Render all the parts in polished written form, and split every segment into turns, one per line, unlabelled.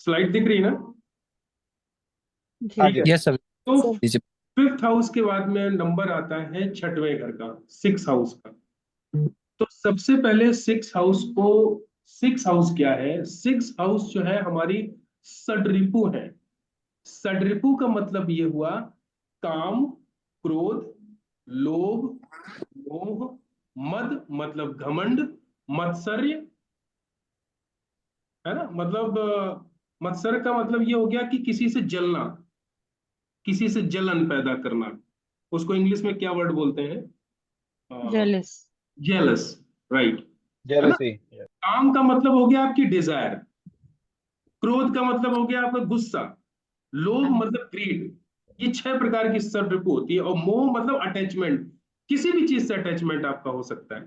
Slide दिख रही है ना?
हाँ
ठीक
जी।
है।
Yes sir.
तो
दीजिए।
फिफ्थ हाउस के बाद में नंबर आता है छठवें घर का, सिक्स हाउस का। तो सबसे पहले सिक्स हाउस को, सिक्स हाउस क्या है? सिक्स हाउस जो है हमारी सडरिपु है। सडरिपु का मतलब ये हुआ काम, क्रोध, लोभ, मोह, मद मतलब घमंड, मत्सर्य, है ना? मतलब मत्सर का मतलब ये हो गया कि किसी से जलना, किसी से जलन पैदा करना। उसको इंग्लिश में क्या वर्ड बोलते हैं?
जेलिस।
Jealous, right. है ना?
जेलसी।
काम का मतलब हो गया आपकी डिजायर, क्रोध का मतलब हो गया आपका गुस्सा, लोभ मतलब ग्रीड। ये छह प्रकार की सब रिपू होती है। और मोह मतलब अटैचमेंट, किसी भी चीज से अटैचमेंट आपका हो सकता है,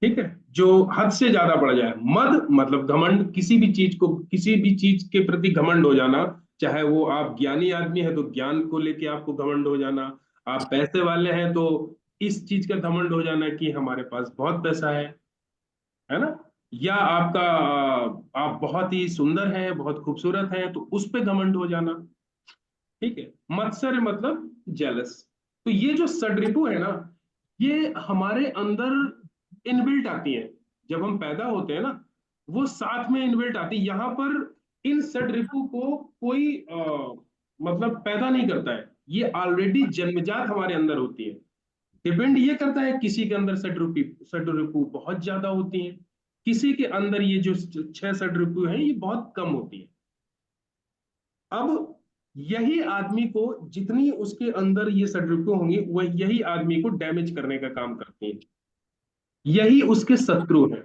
ठीक है, जो हद से ज्यादा बढ़ जाए। मद मतलब घमंड, किसी भी चीज को, किसी भी चीज के प्रति घमंड हो जाना। चाहे वो आप ज्ञानी आदमी है तो ज्ञान को लेके आपको घमंड हो जाना, आप पैसे वाले हैं तो इस चीज का घमंड हो जाना कि हमारे पास बहुत पैसा है ना? या आपका आप बहुत ही सुंदर हैं, बहुत खूबसूरत हैं, तो उस पे घमंड हो जाना। ठीक है। मत्सर्य मतलब जेलस। तो ये जो सडरिपु है ना, ये हमारे अंदर इनबिल्ट आती है। जब हम पैदा होते हैं ना, वो साथ में इनबिल्ट आती है। यहाँ पर इन सडरिपु को कोई मतलब पैदा नहीं करता है, ये ऑलरेडी जन्मजात हमारे अंदर होती है। डिपेंड ये करता है, किसी के अंदर सडरिपु सडरिपु बहुत ज्यादा होती है, किसी के अंदर ये जो छह सडरिपु है ये बहुत कम होती है। अब यही आदमी को, जितनी उसके अंदर ये सडरिपु होंगी, वह यही आदमी को डैमेज करने का काम करती है। यही उसके शत्रु है।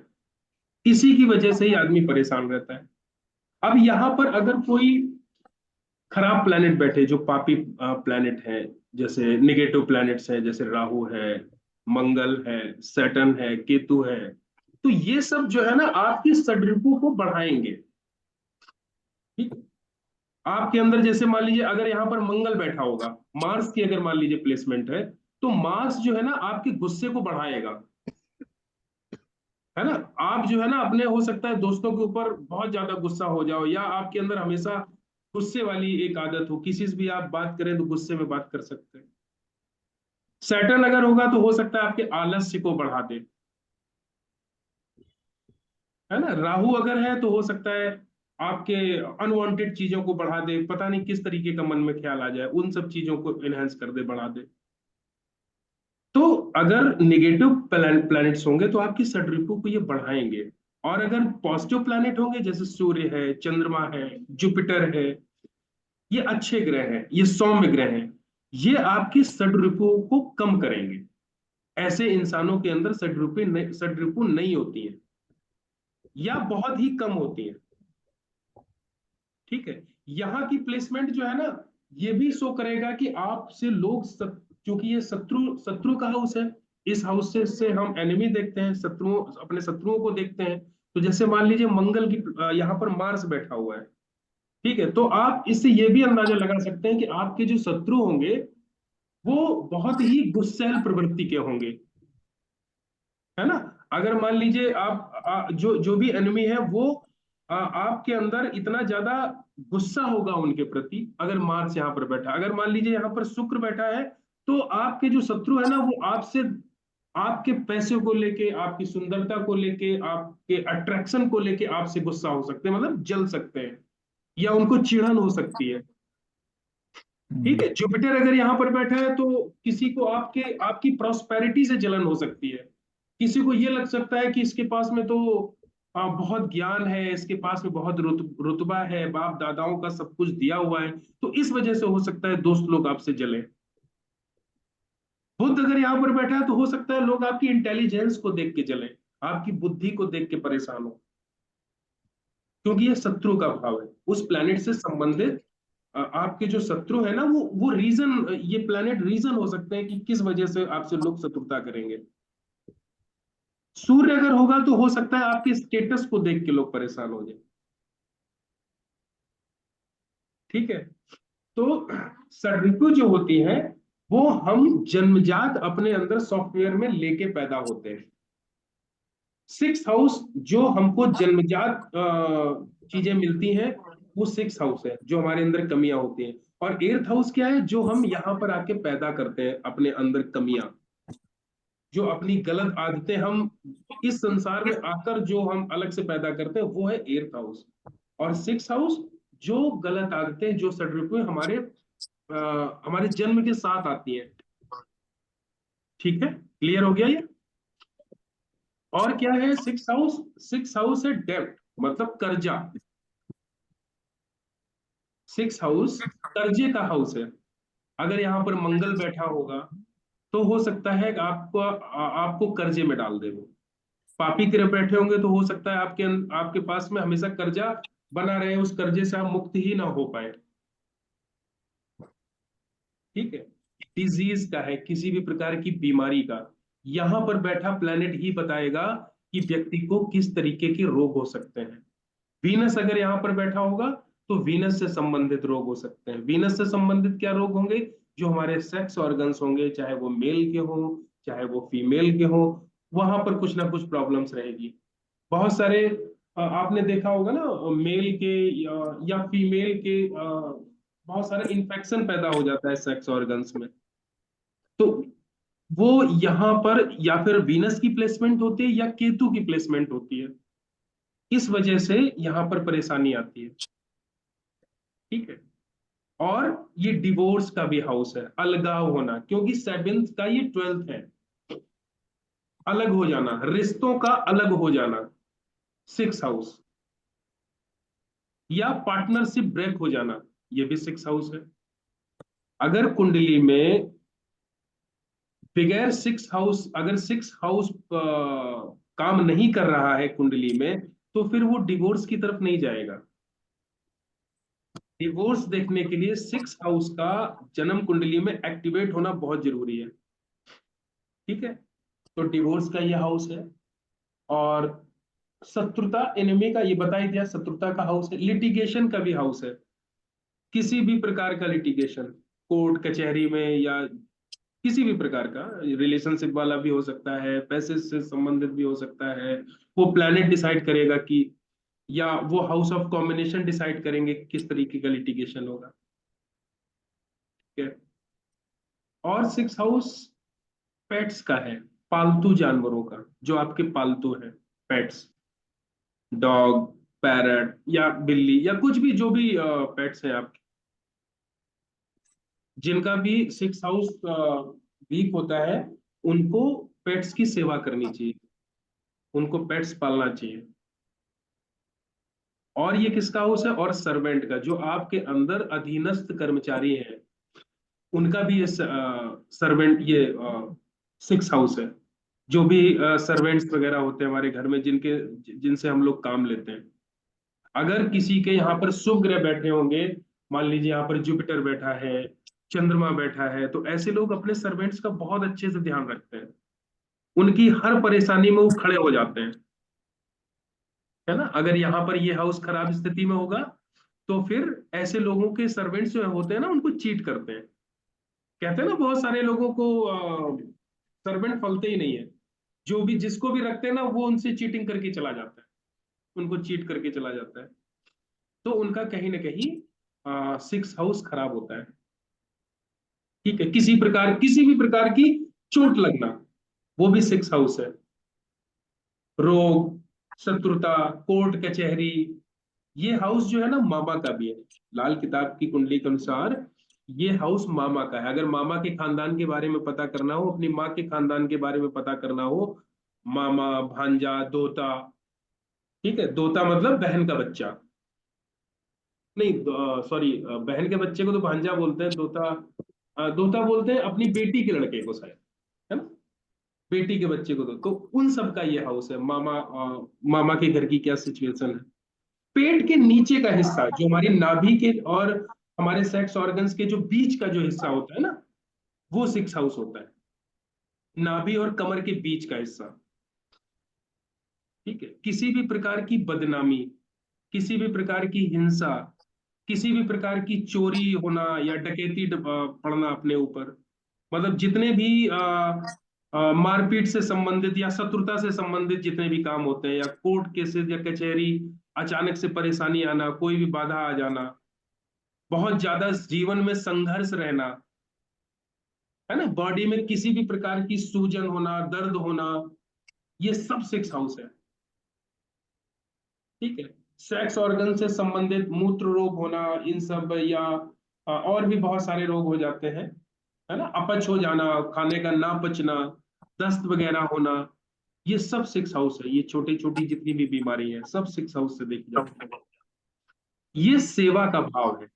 इसी की वजह से ही आदमी परेशान रहता है। अब यहां पर अगर कोई खराब प्लैनेट बैठे, जो पापी प्लैनेट है, जैसे निगेटिव प्लैनेट्स हैं, जैसे राहु है, मंगल है, सैटर्न है, केतु है, तो ये सब जो है ना आपकी सडरिपु को बढ़ाएंगे। ठीक है? आपके अंदर जैसे मान लीजिए अगर यहाँ पर मंगल बैठा होगा, मार्स की अगर मान लीजिए प्लेसमेंट है, तो मार्स जो है ना आपके गुस्से को बढ़ाएगा, है ना? आप जो है ना अपने, हो सकता है दोस्तों के ऊपर बहुत ज्यादा गुस्सा हो जाओ, या आपके अंदर हमेशा गुस्से वाली एक आदत हो, किसी से भी आप बात करें तो गुस्से में बात कर सकते हैं। सैटर्न अगर होगा तो हो सकता है आपके आलस्य को बढ़ा दे, है ना? राहु अगर है तो हो सकता है आपके अनवांटेड चीजों को बढ़ा दे, पता नहीं किस तरीके का मन में ख्याल आ जाए, उन सब चीजों को एनहेंस कर दे, बढ़ा दे। तो अगर निगेटिव प्लैनेट्स होंगे तो आपकी सडरिपु को ये बढ़ाएंगे। और अगर पॉजिटिव प्लैनेट होंगे, जैसे सूर्य है, चंद्रमा है, जुपिटर है, ये अच्छे ग्रह हैं, ये सौम्य ग्रह हैं, ये आपकी सडरिपु को कम करेंगे। ऐसे इंसानों के अंदर सडरिपु नहीं होती है, या बहुत ही कम होती है। ठीक है। यहाँ की प्लेसमेंट जो है ना, ये भी शो करेगा कि आपसे लोग क्योंकि ये शत्रु शत्रु का हाउस है, इस हाउस से हम एनिमी देखते हैं, शत्रुओं, अपने शत्रुओं को देखते हैं। तो जैसे मान लीजिए मंगल की यहाँ पर मार्स बैठा हुआ है, ठीक है, तो आप इससे ये भी अंदाजा लगा सकते हैं कि आपके जो शत्रु होंगे वो बहुत ही गुस्सैल प्रवृत्ति के होंगे, है ना? अगर मान लीजिए आप जो जो भी एनिमी है वो आपके अंदर इतना ज्यादा गुस्सा होगा उनके प्रति, अगर मार्स यहाँ पर बैठा, अगर मान लीजिए यहाँ पर शुक्र बैठा है, तो आपके जो शत्रु है ना वो आपसे, आपके पैसे को लेके, आपकी सुंदरता को लेके, आपके अट्रैक्शन को लेके आपसे गुस्सा हो सकते हैं, मतलब जल सकते हैं, या उनको चिढ़न हो सकती है। ठीक है। जुपिटर अगर यहाँ पर बैठा है तो किसी को आपके, आपकी प्रॉस्पेरिटी से जलन हो सकती है। किसी को ये लग सकता है कि इसके पास में तो बहुत ज्ञान है, इसके पास में बहुत रुतबा है, बाप दादाओं का सब कुछ दिया हुआ है, तो इस वजह से हो सकता है दोस्त लोग आपसे जले। बुद्ध अगर यहाँ पर बैठा है तो हो सकता है लोग आपकी इंटेलिजेंस को देख के जले, आपकी बुद्धि को देख के परेशान हो, क्योंकि ये शत्रु का भाव है, उस प्लेनेट से संबंधित आपके जो शत्रु है ना, वो रीजन, ये प्लेनेट रीजन हो सकते हैं कि किस वजह से आपसे लोग शत्रुता करेंगे। सूर्य अगर होगा तो हो सकता है आपके स्टेटस को देख के लोग परेशान हो जाए। ठीक है। तो सडरिपु जो होती है वो हम जन्मजात अपने अंदर सॉफ्टवेयर में लेके पैदा होते हैं। सिक्स हाउस जो हमको जन्मजात चीजें मिलती हैं, वो सिक्स हाउस है जो हमारे अंदर कमियां होती हैं। और एर्थ हाउस क्या है, जो हम यहाँ पर आके पैदा करते हैं अपने अंदर कमियां, जो अपनी गलत आदतें हम इस संसार में आकर जो हम अलग से पैदा करते हैं, वो है एर्थ हाउस। और सिक्स हाउस जो गलत आदतें, जो सडरुपये हमारे जन्म के साथ आती हैं। ठीक है, क्लियर हो गया ये। और क्या है सिक्स हाउस? सिक्स हाउस है डेब्ट, मतलब कर्जा। सिक्स हाउस कर्जे का हाउस है। अगर यहाँ पर मंगल बैठा होगा तो हो सकता है कि आपको कर्जे में डाल दे वो। पापी ग्रह बैठे होंगे तो हो सकता है आपके पास में हमेशा कर्जा बना रहे, उस कर्जे से आप मुक्त ही ना हो पाए। ठीक है, डिजीज का है, किसी भी प्रकार की बीमारी का, यहां पर बैठा प्लेनेट ही बताएगा कि व्यक्ति को किस तरीके के रोग हो सकते हैं। वीनस अगर यहाँ पर बैठा होगा तो वीनस से संबंधित रोग हो सकते हैं। वीनस से संबंधित क्या रोग होंगे? जो हमारे सेक्स ऑर्गन्स होंगे, चाहे वो मेल के हो चाहे वो फीमेल के हो, वहां पर कुछ ना कुछ प्रॉब्लम्स रहेगी। बहुत सारे आपने देखा होगा ना, मेल के या फीमेल के बहुत सारे इन्फेक्शन पैदा हो जाता है सेक्स ऑर्गन्स में। तो वो यहाँ पर या फिर वीनस की प्लेसमेंट होती है या केतु की प्लेसमेंट होती है, इस वजह से यहाँ पर परेशानी आती है। ठीक है, और ये डिवोर्स का भी हाउस है, अलगाव होना, क्योंकि सेवेंथ का ये ट्वेल्थ है। अलग हो जाना, रिश्तों का अलग हो जाना, सिक्स हाउस। या पार्टनरशिप ब्रेक हो जाना, ये भी सिक्स हाउस है। अगर कुंडली में बगैर सिक्स हाउस, अगर सिक्स हाउस काम नहीं कर रहा है कुंडली में, तो फिर वो डिवोर्स की तरफ नहीं जाएगा। डिवोर्स देखने के लिए सिक्स हाउस का जन्म कुंडली में एक्टिवेट होना बहुत जरूरी है। ठीक है, तो डिवोर्स का ये हाउस है। और शत्रुता एनिमी का ये बता ही दिया, शत्रुता का हाउस है। लिटिगेशन का भी हाउस है, किसी भी प्रकार का लिटिगेशन, कोर्ट कचहरी में या किसी भी प्रकार का रिलेशनशिप वाला भी हो सकता है, पैसे से संबंधित भी हो सकता है। वो प्लैनेट डिसाइड करेगा कि, या वो हाउस ऑफ कॉम्बिनेशन डिसाइड करेंगे कि किस तरीके का लिटिगेशन होगा। ठीक है, और सिक्स हाउस पेट्स का है, पालतू जानवरों का, जो आपके पालतू हैं, पेट्स, डॉग, पैरट या बिल्ली या कुछ भी, जो भी पेट्स हैं आपके, जिनका भी सिक्स हाउस वीक होता है, उनको पेट्स की सेवा करनी चाहिए, उनको पेट्स पालना चाहिए। और ये किसका हाउस है? और सर्वेंट का, जो आपके अंदर अधीनस्थ कर्मचारी हैं, उनका भी ये सर्वेंट, ये सिक्स हाउस है। जो भी सर्वेंट्स वगैरह होते हैं हमारे घर में, जिनसे हम लोग काम लेते हैं, अगर किसी के यहाँ पर शुभ ग्रह बैठे होंगे, मान लीजिए यहाँ पर जुपिटर बैठा है, चंद्रमा बैठा है, तो ऐसे लोग अपने सर्वेंट्स का बहुत अच्छे से ध्यान रखते हैं, उनकी हर परेशानी में वो खड़े हो जाते हैं। है ना, अगर यहाँ पर ये हाउस खराब स्थिति में होगा तो फिर ऐसे लोगों के सर्वेंट्स जो होते हैं ना, उनको चीट करते हैं। कहते हैं ना, बहुत सारे लोगों को सर्वेंट फलते ही नहीं है। जो भी जिसको भी रखते हैं ना, वो उनसे चीटिंग करके चला जाता है, उनको चीट करके चला जाता है। तो उनका कहीं ना कहीं सिक्स हाउस खराब होता है। ठीक है, किसी भी प्रकार की चोट लगना, वो भी सिक्स हाउस है। रोग, शत्रुता, कोर्ट कचहरी, ये हाउस जो है ना, मामा का भी है। लाल किताब की कुंडली के अनुसार ये हाउस मामा का है। अगर मामा के खानदान के बारे में पता करना हो, अपनी माँ के खानदान के बारे में पता करना हो, मामा, भांजा, दोता। ठीक है, दोता मतलब बहन का बच्चा, नहीं, सॉरी, बहन के बच्चे को तो भांजा बोलते हैं, दोता दोता बोलते हैं अपनी बेटी के लड़के को शायद, है ना, बेटी के बच्चे को। तो उन सब का ये हाउस है। मामा के घर की क्या सिचुएशन है। पेट के नीचे का हिस्सा, जो हमारी नाभि के और हमारे सेक्स ऑर्गन्स के जो बीच का जो हिस्सा होता है ना, वो सिक्स हाउस होता है। नाभि और कमर के बीच का हिस्सा। ठीक है, किसी भी प्रकार की बदनामी, किसी भी प्रकार की हिंसा, किसी भी प्रकार की चोरी होना या डकैती पड़ना अपने ऊपर, मतलब जितने भी मारपीट से संबंधित या शत्रुता से संबंधित जितने भी काम होते हैं, या कोर्ट केसेस या कचहरी, अचानक से परेशानी आना, कोई भी बाधा आ जाना, बहुत ज्यादा जीवन में संघर्ष रहना, है ना, बॉडी में किसी भी प्रकार की सूजन होना, दर्द होना, ये सब सिक्स हाउस है। ठीक है। सेक्स ऑर्गन से संबंधित मूत्र रोग होना, इन सब, या और भी बहुत सारे रोग हो जाते हैं, है ना, अपच हो जाना, खाने का ना पचना, दस्त वगैरह होना, ये सब सिक्स हाउस है। ये छोटी छोटी जितनी भी बीमारी है सब सिक्स हाउस से देखी जाती है। ये सेवा का भाव है।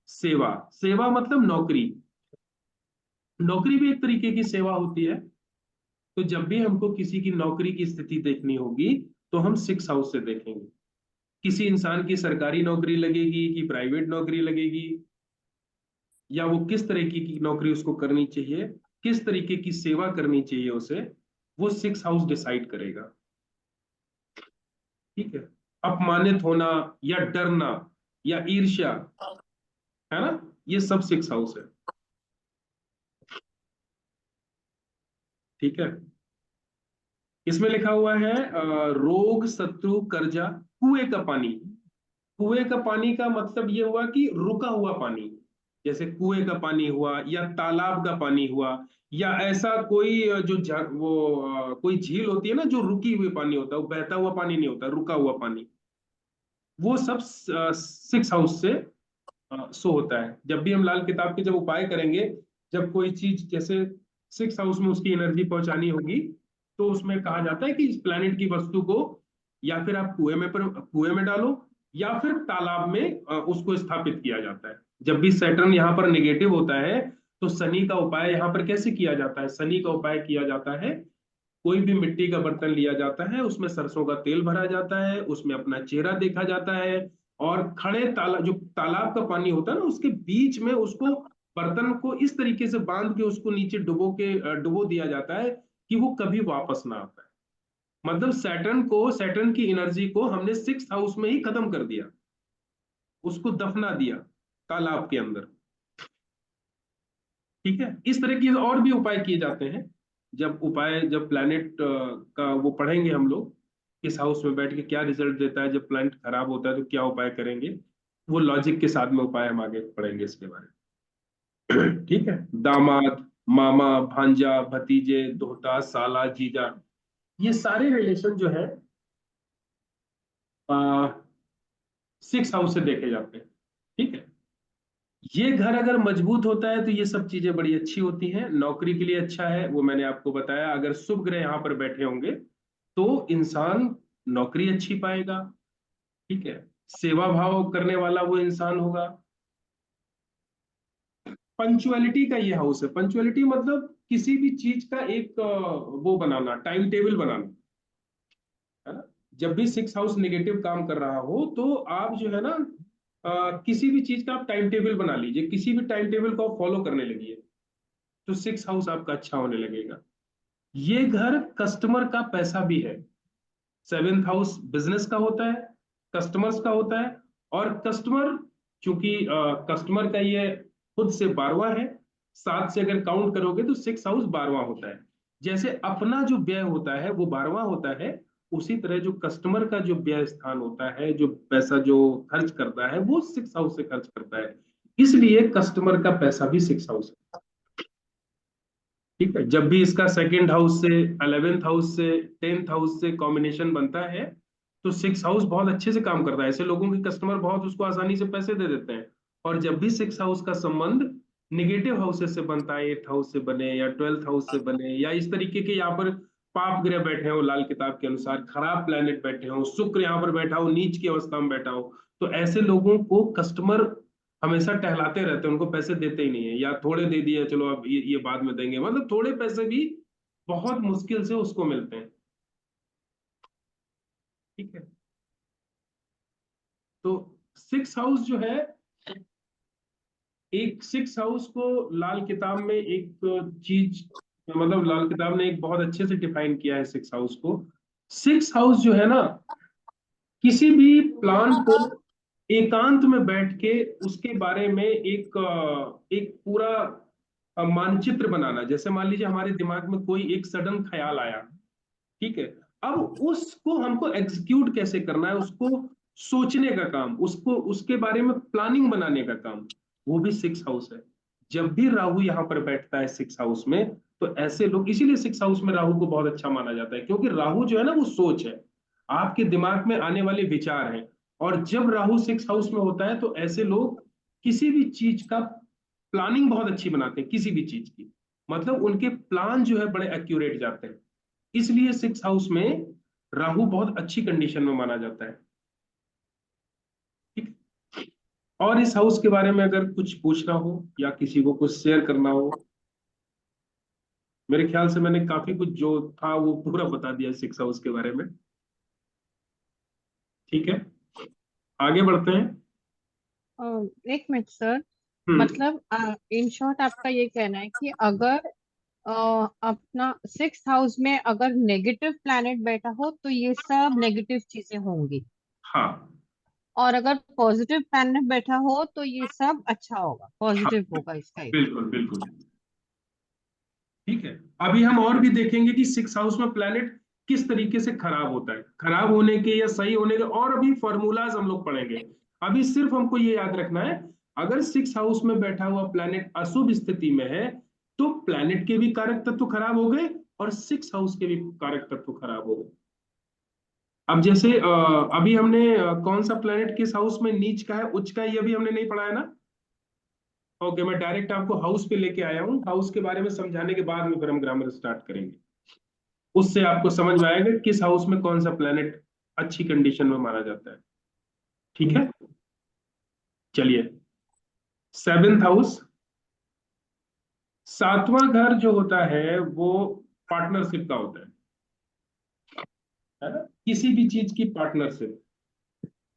सेवा, सेवा मतलब नौकरी। नौकरी भी एक तरीके की सेवा होती है। तो जब भी हमको किसी की नौकरी की स्थिति देखनी होगी तो हम सिक्स हाउस से देखेंगे। किसी इंसान की सरकारी नौकरी लगेगी कि प्राइवेट नौकरी लगेगी, या वो किस तरीके की नौकरी उसको करनी चाहिए, किस तरीके की सेवा करनी चाहिए उसे, वो सिक्स हाउस डिसाइड करेगा। ठीक है। अपमानित होना, या डरना, या ईर्ष्या, है ना, ये सब सिक्स हाउस है। ठीक है। इसमें लिखा हुआ है रोग, शत्रु, कर्जा, कुएं का पानी। कुएं का पानी का मतलब ये हुआ कि रुका हुआ पानी, जैसे कुएं का पानी हुआ, या तालाब का पानी हुआ, या ऐसा कोई कोई झील होती है ना, जो रुकी हुई पानी होता है, वो बहता हुआ पानी नहीं होता, रुका हुआ पानी, वो सब सिक्स हाउस से शो होता है। जब भी हम लाल किताब के जब उपाय करेंगे, जब कोई चीज जैसे सिक्स हाउस में उसकी एनर्जी पहुंचानी होगी, तो उसमें कहा जाता है कि इस प्लेनेट की वस्तु को या फिर आप कुएं में डालो, या फिर तालाब में उसको स्थापित किया जाता है। जब भी सैटर्न यहाँ पर नेगेटिव होता है, तो शनि का उपाय यहाँ पर कैसे किया जाता है? शनि का उपाय किया जाता है, कोई भी मिट्टी का बर्तन लिया जाता है, उसमें सरसों का तेल भरा जाता है, उसमें अपना चेहरा देखा जाता है, और खड़े जो तालाब का पानी होता है ना, उसके बीच में उसको, बर्तन को इस तरीके से बांध के उसको नीचे डुबो दिया जाता है कि वो कभी वापस ना आता है। मतलब सैटर्न की एनर्जी को हमने सिक्स हाउस में ही खत्म कर दिया, उसको दफना दिया तालाब के अंदर। ठीक है। इस तरह की और भी उपाय किए जाते हैं। जब प्लैनेट का वो पढ़ेंगे हम लोग, किस हाउस में बैठ के क्या रिजल्ट देता है, जब प्लैनेट खराब होता है तो क्या उपाय करेंगे, वो लॉजिक के साथ में उपाय हम आगे पढ़ेंगे इसके बारे में। ठीक है। दामाद, मामा, भांजा, भतीजे, दोहता, साला, जीजा, ये सारे रिलेशन जो है सिक्स हाउस से देखे जाते हैं। ठीक है। ये घर अगर मजबूत होता है तो ये सब चीजें बड़ी अच्छी होती हैं, नौकरी के लिए अच्छा है, वो मैंने आपको बताया। अगर शुभ ग्रह यहाँ पर बैठे होंगे तो इंसान नौकरी अच्छी पाएगा। ठीक है। सेवा भाव करने वाला वो इंसान होगा। पंचुअलिटी का ये हाउस है। पंचुअलिटी मतलब किसी भी चीज का एक वो बनाना, टाइम टेबल बनाना, है ना। जब भी सिक्स हाउस नेगेटिव काम कर रहा हो तो आप जो है ना, किसी भी चीज का आप टाइम टेबल बना लीजिए, किसी भी टाइम टेबल को आप फॉलो करने लगिए, तो सिक्स हाउस आपका अच्छा होने लगेगा। ये घर कस्टमर का पैसा भी है। सेवेंथ हाउस बिजनेस का होता है, कस्टमर्स का होता है, और कस्टमर, चूंकि कस्टमर का ये खुद से 12वां है, सात से अगर काउंट करोगे तो सिक्स हाउस 12वां होता है। जैसे अपना जो व्यय होता है वो 12वां होता है, उसी तरह जो कस्टमर का जो व्यय स्थान होता है, जो पैसा जो खर्च करता है, वो सिक्स हाउस से खर्च करता है। इसलिए कस्टमर का पैसा भी सिक्स हाउस है। ठीक है। जब भी इसका सेकंड हाउस से, 11th हाउस से, 10th हाउस से कॉम्बिनेशन बनता है, तो सिक्स हाउस बहुत अच्छे से काम करता है। ऐसे लोगों के कस्टमर बहुत उसको आसानी से पैसे दे देते हैं। और जब भी सिक्स हाउस का संबंध निगेटिव हाउसेस से बनता है, 8th हाउस से बने या 12th हाउस से बने, या इस तरीके के यहाँ पर पाप ग्रह बैठे हो लाल किताब के अनुसार, खराब प्लेनेट बैठे हो, शुक्र यहाँ पर बैठा हो नीच की अवस्था में बैठा हो, तो ऐसे लोगों को कस्टमर हमेशा टहलाते रहते हैं, उनको पैसे देते ही नहीं है, या थोड़े दे दिए चलो अब ये बाद में देंगे, मतलब थोड़े पैसे भी बहुत मुश्किल से उसको मिलते हैं। ठीक है। तो सिक्स हाउस जो है, एक सिक्स हाउस को लाल किताब में एक चीज, मतलब लाल किताब ने एक बहुत अच्छे से डिफाइन किया है सिक्स हाउस को। सिक्स हाउस जो है ना, किसी भी प्लान को एकांत में बैठ के उसके बारे में एक पूरा मानचित्र बनाना, जैसे मान लीजिए हमारे दिमाग में कोई एक सडन ख्याल आया, ठीक है, अब उसको हमको एग्जीक्यूट कैसे करना है, उसको सोचने का काम, उसको उसके बारे में प्लानिंग बनाने का काम, वो भी सिक्स हाउस है। जब भी राहु यहाँ पर बैठता है सिक्स हाउस में, तो ऐसे लोग, इसीलिए सिक्स हाउस में राहु को बहुत अच्छा माना जाता है, क्योंकि राहु जो है ना वो सोच है, आपके दिमाग में आने वाले विचार हैं। और जब राहु सिक्स हाउस में होता है तो ऐसे लोग किसी भी चीज का प्लानिंग बहुत अच्छी बनाते हैं, किसी भी चीज की, मतलब उनके प्लान जो है बड़े एक्यूरेट जाते हैं। इसलिए सिक्स हाउस में राहु बहुत अच्छी कंडीशन में माना जाता है। ठीक। और इस हाउस के बारे में अगर कुछ पूछना हो या किसी को कुछ शेयर करना हो, मेरे ख्याल से मैंने काफी कुछ जो था वो पूरा बता दिया सिक्स हाउस के बारे में। ठीक है, आगे बढ़ते हैं।
एक मिनट सर।
हम्म।
मतलब इन शॉर्ट आपका ये कहना है कि अगर अपना सिक्स हाउस में अगर नेगेटिव प्लैनेट बैठा हो तो ये सब नेगेटिव चीजें होंगी,
हाँ।
और अगर पॉजिटिव प्लैनेट बैठा हो तो ये सब अच्छा होगा,
हाँ,
पॉजिटिव होगा इसका।
बिल्कुल बिल्कुल। ठीक है, अभी हम और भी देखेंगे कि सिक्स हाउस में प्लैनेट किस तरीके से खराब होता है, खराब होने के या सही होने के, और अभी फॉर्मूलाज हम लोग पढ़ेंगे। अभी सिर्फ हमको ये याद रखना है, अगर सिक्स हाउस में बैठा हुआ प्लैनेट अशुभ स्थिति में है, तो प्लैनेट के भी कारक तत्व खराब हो गए और सिक्स हाउस के भी कारक तत्व खराब हो गए। अब जैसे अभी हमने कौन सा प्लैनेट किस हाउस में नीच का है, उच्च का है, ये भी हमने नहीं पढ़ा है ना। ओके, मैं डायरेक्ट आपको हाउस पे लेके आया हूँ, हाउस के बारे में समझाने के बाद में फिर हम ग्रामर स्टार्ट करेंगे। उससे आपको समझ में आएगा किस हाउस में कौन सा प्लेनेट अच्छी कंडीशन में माना जाता है। ठीक है, चलिए। सेवेंथ हाउस, सातवां घर जो होता है वो पार्टनरशिप का होता है ना, किसी भी चीज की पार्टनरशिप,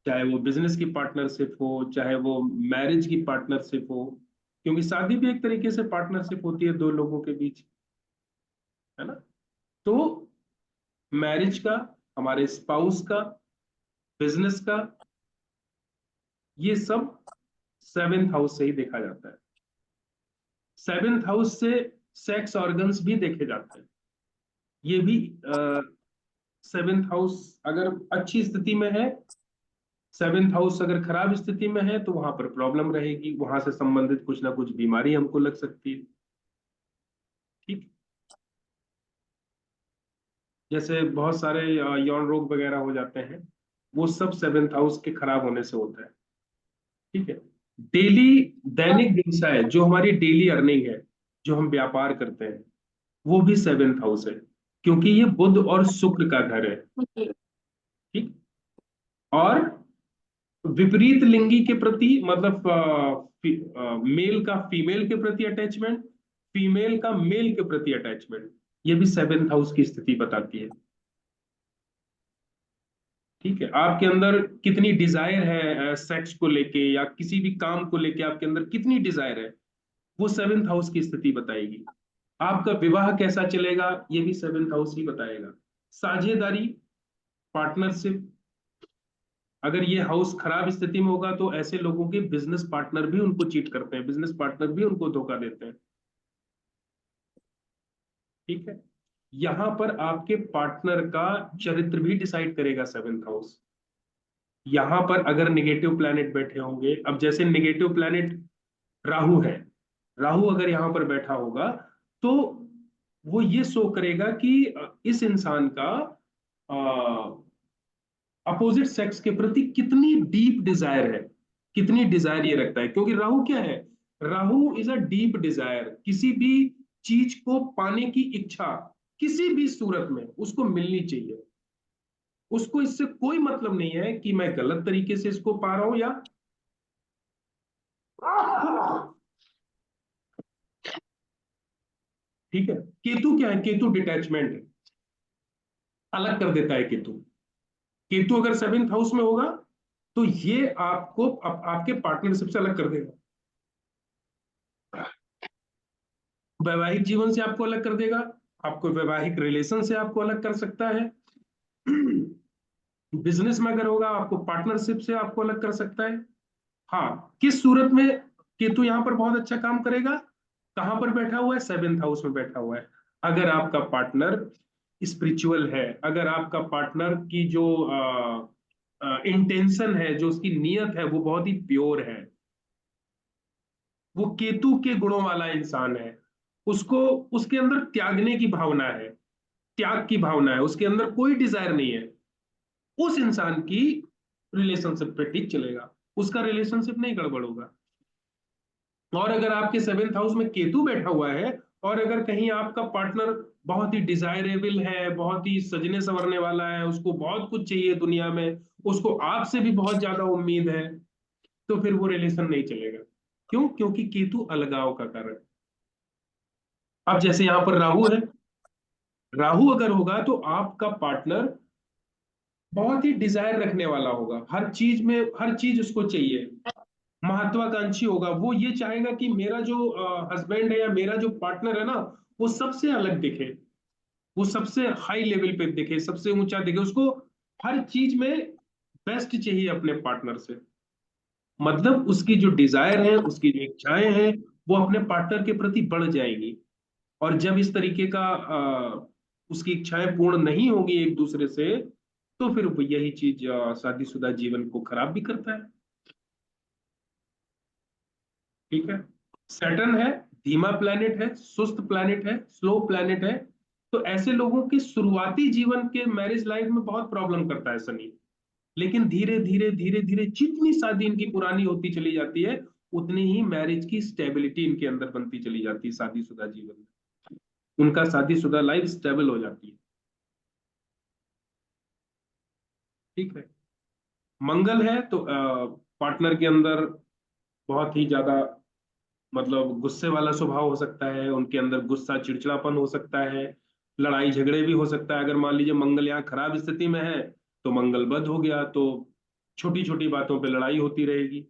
चाहे वो बिजनेस की पार्टनरशिप हो, चाहे वो मैरिज की पार्टनरशिप हो, क्योंकि शादी भी एक तरीके से पार्टनरशिप होती है दो लोगों के बीच, है ना। तो मैरिज का, हमारे स्पाउस का, बिजनेस का, ये सब सेवेंथ हाउस से ही देखा जाता है। सेवेंथ हाउस से सेक्स ऑर्गन्स भी देखे जाते हैं, ये भी सेवेंथ हाउस अगर अच्छी स्थिति में है, सेवेंथ हाउस अगर खराब स्थिति में है तो वहां पर प्रॉब्लम रहेगी, वहां से संबंधित कुछ ना कुछ बीमारी हमको लग सकती है। ठीक, जैसे बहुत सारे यौन रोग वगैरह हो जाते हैं, वो सब सेवेंथ हाउस के खराब होने से होता है। ठीक है, डेली, दैनिक व्यवसाय, जो हमारी डेली अर्निंग है, जो हम व्यापार करते हैं, वो भी सेवेंथ हाउस है, क्योंकि ये बुध और शुक्र का घर है। ठीक, और विपरीत लिंगी के प्रति, मतलब मेल का फीमेल के प्रति अटैचमेंट, फीमेल का मेल के प्रति अटैचमेंट, ये भी सेवेंथ हाउस की स्थिति बताती है। ठीक है, आपके अंदर कितनी डिजायर है सेक्स को लेके या किसी भी काम को लेके, आपके अंदर कितनी डिजायर है, वो सेवेंथ हाउस की स्थिति बताएगी। आपका विवाह कैसा चलेगा, ये भी सेवेंथ हाउस ही बताएगा। साझेदारी, पार्टनरशिप, अगर ये हाउस खराब स्थिति में होगा तो ऐसे लोगों के बिजनेस पार्टनर भी उनको चीट करते हैं, बिजनेस पार्टनर भी उनको धोखा देते हैं। ठीक है, यहां पर आपके पार्टनर का चरित्र भी डिसाइड करेगा सेवेंथ हाउस। यहां पर अगर निगेटिव प्लैनेट बैठे होंगे, अब जैसे निगेटिव प्लैनेट राहु है, राहु अगर यहां पर बैठा होगा तो वो ये शो करेगा कि इस इंसान का अपोजिट सेक्स के प्रति कितनी डीप डिजायर है, कितनी डिजायर ये रखता है, क्योंकि राहु क्या है, Rahu is a deep Dzire, किसी भी चीज को पाने की इच्छा, किसी भी सूरत में उसको मिलनी चाहिए, उसको इससे कोई मतलब नहीं है कि मैं गलत तरीके से इसको पा रहा हूं या ठीक है। केतु क्या है, केतु डिटैचमेंट है, अलग कर देता है केतु। केतु अगर सेवेंथ हाउस में होगा तो ये आपको आपके पार्टनरशिप से अलग कर देगा, वैवाहिक जीवन से आपको अलग कर देगा, आपको वैवाहिक रिलेशन से आपको अलग कर सकता है, बिजनेस में अगर होगा आपको पार्टनरशिप से आपको अलग कर सकता है। हाँ, किस सूरत में केतु यहां पर बहुत अच्छा काम करेगा, कहाँ पर बैठा हुआ है? 7th हाउस में बैठा हुआ है। अगर आपका पार्टनर स्पिरिचुअल है, अगर आपका पार्टनर की जो इंटेंशन है, जो उसकी नीयत है, वो बहुत ही प्योर है, वो केतु के गुणों वाला इंसान है, उसको, उसके अंदर त्यागने की भावना है, त्याग की भावना है, उसके अंदर कोई डिजायर नहीं है, उस इंसान की रिलेशनशिप पे ठीक चलेगा, उसका रिलेशनशिप नहीं गड़बड़ होगा। और अगर आपके 7th हाउस में केतु बैठा हुआ है, और अगर कहीं आपका पार्टनर बहुत ही डिजायरेबल है, बहुत ही सजने संवरने वाला है, उसको बहुत कुछ चाहिए दुनिया में, उसको आपसे भी बहुत ज्यादा उम्मीद है, तो फिर वो रिलेशन नहीं चलेगा। क्यों? क्योंकि केतु अलगाव का कारण है। अब जैसे यहाँ पर राहु है, राहु अगर होगा तो आपका पार्टनर बहुत ही डिजायर रखने वाला होगा, हर चीज में हर चीज उसको चाहिए, महत्वाकांक्षी होगा, वो ये चाहेगा कि मेरा जो हस्बैंड है या मेरा जो पार्टनर है ना, वो सबसे अलग दिखे, वो सबसे हाई लेवल पे दिखे, सबसे ऊंचा दिखे, उसको हर चीज में बेस्ट चाहिए अपने पार्टनर से। मतलब उसकी जो डिजायर है, उसकी जो इच्छाएं हैं, वो अपने पार्टनर के प्रति बढ़ जाएंगी। और जब इस तरीके का उसकी इच्छाएं पूर्ण नहीं होगी एक दूसरे से, तो फिर वो यही चीज शादीशुदा जीवन को खराब भी करता है। ठीक है। सैटर्न है, धीमा प्लैनेट है, सुस्त प्लैनेट है, स्लो प्लैनेट है। तो ऐसे लोगों के शुरुआती जीवन के मैरिज लाइफ में बहुत प्रॉब्लम करता है शनि। लेकिन धीरे धीरे धीरे धीरे जितनी शादी इनकी पुरानी होती चली जाती है, उतनी ही मैरिज की स्टेबिलिटी इनके अंदर बनती चली जाती है, शादीशुदा जीवन में उनका शादीशुदा लाइफ स्टेबल हो जाती है। ठीक है। मंगल है तो पार्टनर के अंदर बहुत ही ज्यादा, मतलब गुस्से वाला स्वभाव हो सकता है, उनके अंदर गुस्सा चिड़चिड़ापन हो सकता है, लड़ाई झगड़े भी हो सकता है। अगर मान लीजिए मंगल यहाँ खराब स्थिति में है, तो मंगल बद हो गया तो छोटी छोटी बातों पे लड़ाई होती रहेगी।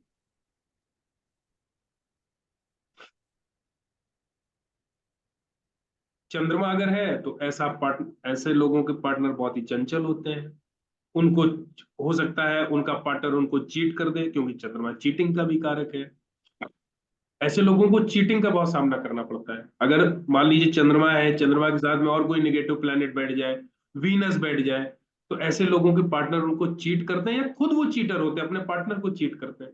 चंद्रमा अगर है तो ऐसा पार्टनर, ऐसे लोगों के पार्टनर बहुत ही चंचल होते हैं। उनको हो सकता है उनका पार्टनर उनको चीट कर दे, क्योंकि चंद्रमा चीटिंग का भी कारक है। ऐसे लोगों को चीटिंग का बहुत सामना करना पड़ता है। अगर मान लीजिए चंद्रमा है, चंद्रमा के साथ में और कोई निगेटिव प्लेनेट बैठ जाए, वीनस बैठ जाए, तो ऐसे लोगों के पार्टनर उनको चीट करते हैं, या खुद वो चीटर होते हैं, अपने पार्टनर को चीट करते हैं।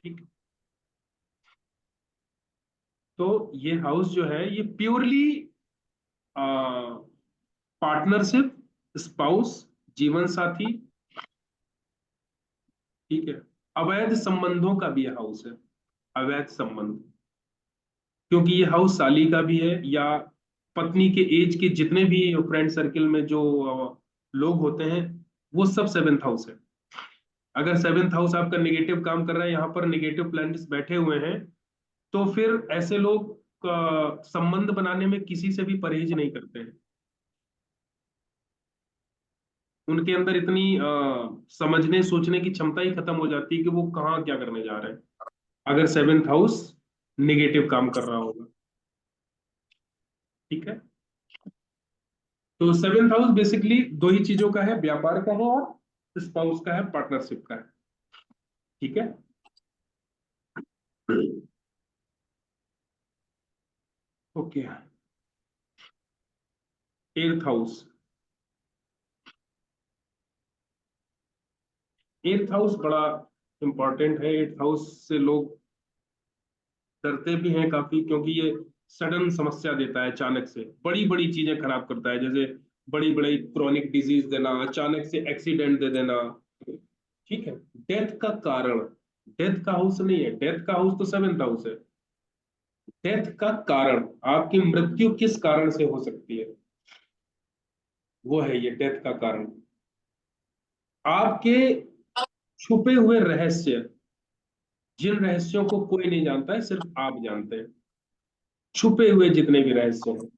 ठीक। तो ये हाउस जो है, ये प्योरली पार्टनरशिप, स्पाउस, जीवन साथी, ठीक है, अवैध संबंधों का भी हाउस है। अवैध संबंध, क्योंकि ये हाउस साली का भी है, या पत्नी के एज के जितने भी फ्रेंड सर्किल में जो लोग होते हैं, वो सब 7th हाउस है। अगर 7th हाउस आपका निगेटिव काम कर रहा है, यहाँ पर निगेटिव प्लैनेट्स बैठे हुए हैं, तो फिर ऐसे लोग संबंध बनाने में किसी से भी परहेज नहीं करते हैं। उनके अंदर इतनी समझने सोचने की क्षमता ही खत्म हो जाती है कि वो कहाँ क्या करने जा रहे हैं, अगर 7th हाउस निगेटिव काम कर रहा होगा। ठीक है। तो 7th हाउस बेसिकली दो ही चीजों का है, व्यापार का है और स्पाउस का है, पार्टनरशिप का है। ठीक है। Okay. 8th house, 8th house बड़ा इंपॉर्टेंट है। 8th हाउस से लोग डरते भी हैं काफी, क्योंकि ये सडन समस्या देता है, अचानक से बड़ी बड़ी चीजें खराब करता है, जैसे बड़ी बड़ी क्रोनिक डिजीज देना, अचानक से एक्सीडेंट दे देना। ठीक है। डेथ का कारण, डेथ का हाउस नहीं है, डेथ का हाउस तो 7th हाउस है। डेथ का कारण, आपकी मृत्यु किस कारण से हो सकती है, वो है ये डेथ का कारण। आपके छुपे हुए रहस्य, जिन रहस्यों को कोई नहीं जानता है, सिर्फ आप जानते हैं, छुपे हुए जितने भी रहस्य हैं,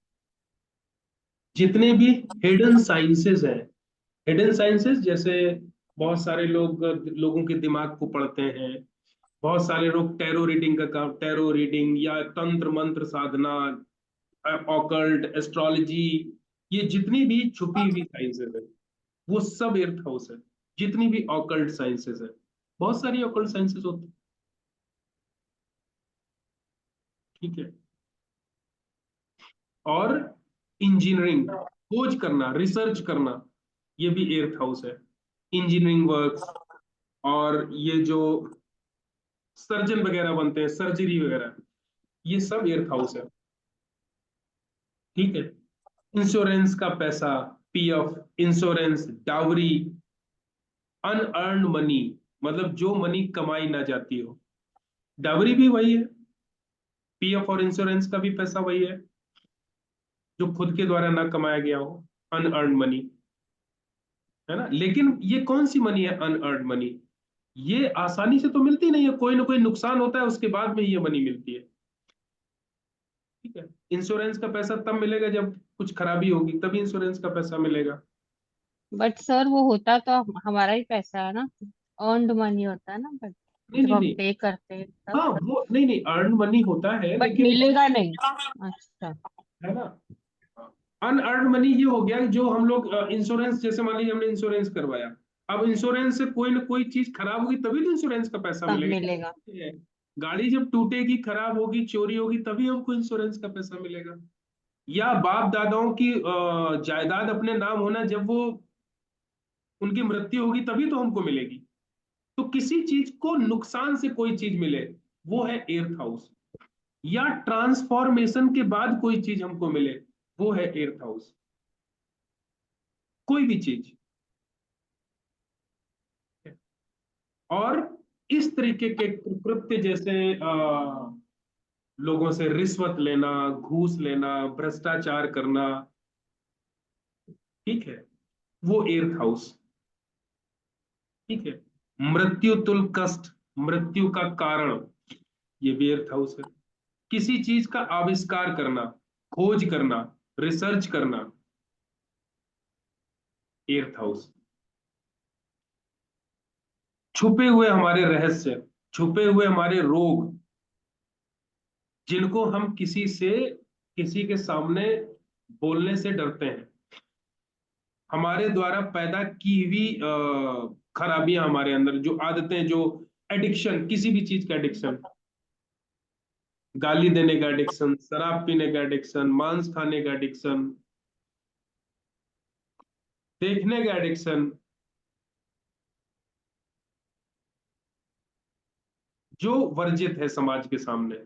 जितने भी हिडन साइंसेस हैं। हिडन साइंसेस जैसे बहुत सारे लोग लोगों के दिमाग को पढ़ते हैं, बहुत सारे लोग टैरो रीडिंग का काम, टैरो रीडिंग या तंत्र मंत्र साधना, ऑकल्ट, एस्ट्रोलॉजी, ये जितनी भी छुपी हुई साइंसेस है, वो सब 8th हाउस है। जितनी भी ऑकल्ट साइंसेस है, बहुत सारी ऑकल्ट साइंसेस होती हैं। ठीक है। और इंजीनियरिंग, खोज करना, रिसर्च करना, ये भी एर्थ हाउस है। इंजीनियरिंग वर्क्स, और ये जो सर्जन वगैरह बनते हैं, सर्जरी वगैरह, ये सब एर्थ हाउस है। ठीक है। इंश्योरेंस का पैसा, PF, insurance, dowry, unearned money, मतलब जो मनी कमाई ना जाती हो, डावरी भी वही है, पीएफ और इंश्योरेंस का भी पैसा वही है, जो खुद के द्वारा ना कमाया गया हो, अनअर्न्ड मनी, है ना। लेकिन ये कौन सी मनी है अनअर्न्ड मनी? ये आसानी से तो मिलती नहीं है, कोई ना कोई नुकसान होता है, उसके बाद में ये मनी मिलती है। ठीक है। इंश्योरेंस का पैसा तब मिलेगा जब कुछ खराबी होगी, तभी इंश्योरेंस का पैसा मिलेगा।
बट सर वो होता तो हमारा ही पैसा है ना, अर्नड मनी होता है ना, बट
नहीं
जब
नहीं
हम
नहीं,
पे करते हैं तब।
हाँ वो नहीं नहीं, अर्न मनी होता है
बट
लेकिन,
मिलेगा नहीं। अच्छा।
है ना। अनअर्न्ड मनी ये हो गया जो हम लोग इंश्योरेंस, जैसे मान लीजिए हमने इंश्योरेंस करवाया, अब इंश्योरेंस से कोई ना कोई चीज खराब होगी तभी तो इंश्योरेंस का पैसा
तब मिलेगा।
मिलेगा। गाड़ी जब टूटेगी, खराब होगी, चोरी होगी, तभी हमको इंश्योरेंस का पैसा मिलेगा। या बाप दादाओं की जायदाद अपने नाम होना, जब वो उनकी मृत्यु होगी तभी तो हमको मिलेगी। तो किसी चीज को नुकसान से कोई चीज मिले, वो है एर्थ हाउस। या ट्रांसफॉर्मेशन के बाद कोई चीज हमको मिले, वो है एर्थ हाउस। कोई भी चीज। और इस तरीके के कृत्य, जैसे लोगों से रिश्वत लेना, घूस लेना, भ्रष्टाचार करना, ठीक है, वो एर्थ हाउस। ठीक है। मृत्यु तुल कष्ट, मृत्यु का कारण, ये भी एर्थ हाउस है। किसी चीज का आविष्कार करना, खोज करना, रिसर्च करना, एर्थ हाउस। छुपे हुए हमारे रहस्य, छुपे हुए हमारे रोग, जिनको हम किसी के सामने बोलने से डरते हैं, हमारे द्वारा पैदा की हुई खराबियां, हमारे अंदर जो आदतें, जो एडिक्शन, किसी भी चीज का एडिक्शन, गाली देने का एडिक्शन, शराब पीने का एडिक्शन, मांस खाने का एडिक्शन, देखने का एडिक्शन, जो वर्जित है समाज के सामने,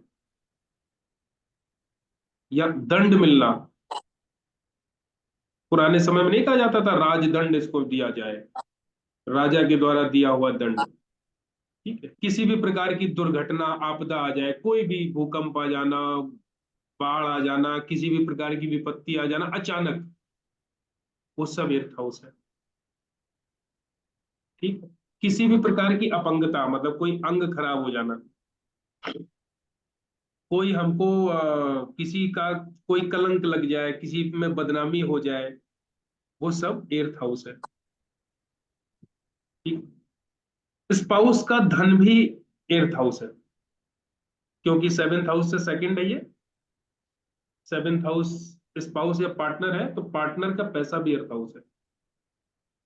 या दंड मिलना। पुराने समय में नहीं कहा जाता था राजदंड इसको दिया जाए, राजा के द्वारा दिया हुआ दंड। ठीक है। किसी भी प्रकार की दुर्घटना, आपदा आ जाए, कोई भी भूकंप आ जाना, बाढ़ आ जाना, किसी भी प्रकार की विपत्ति आ जाना अचानक, वो सब एर्थ हाउस है। ठीक है। किसी भी प्रकार की अपंगता, मतलब कोई अंग खराब हो जाना, कोई हमको किसी का कोई कलंक लग जाए, किसी में बदनामी हो जाए, वो सब एर्थ हाउस है। ठीक। स्पाउस का धन भी एर्थ हाउस है, क्योंकि सेवेंथ हाउस से सेकंड है ये। सेवेंथ हाउस स्पाउस या पार्टनर है, तो पार्टनर का पैसा भी अर्थ हाउस है।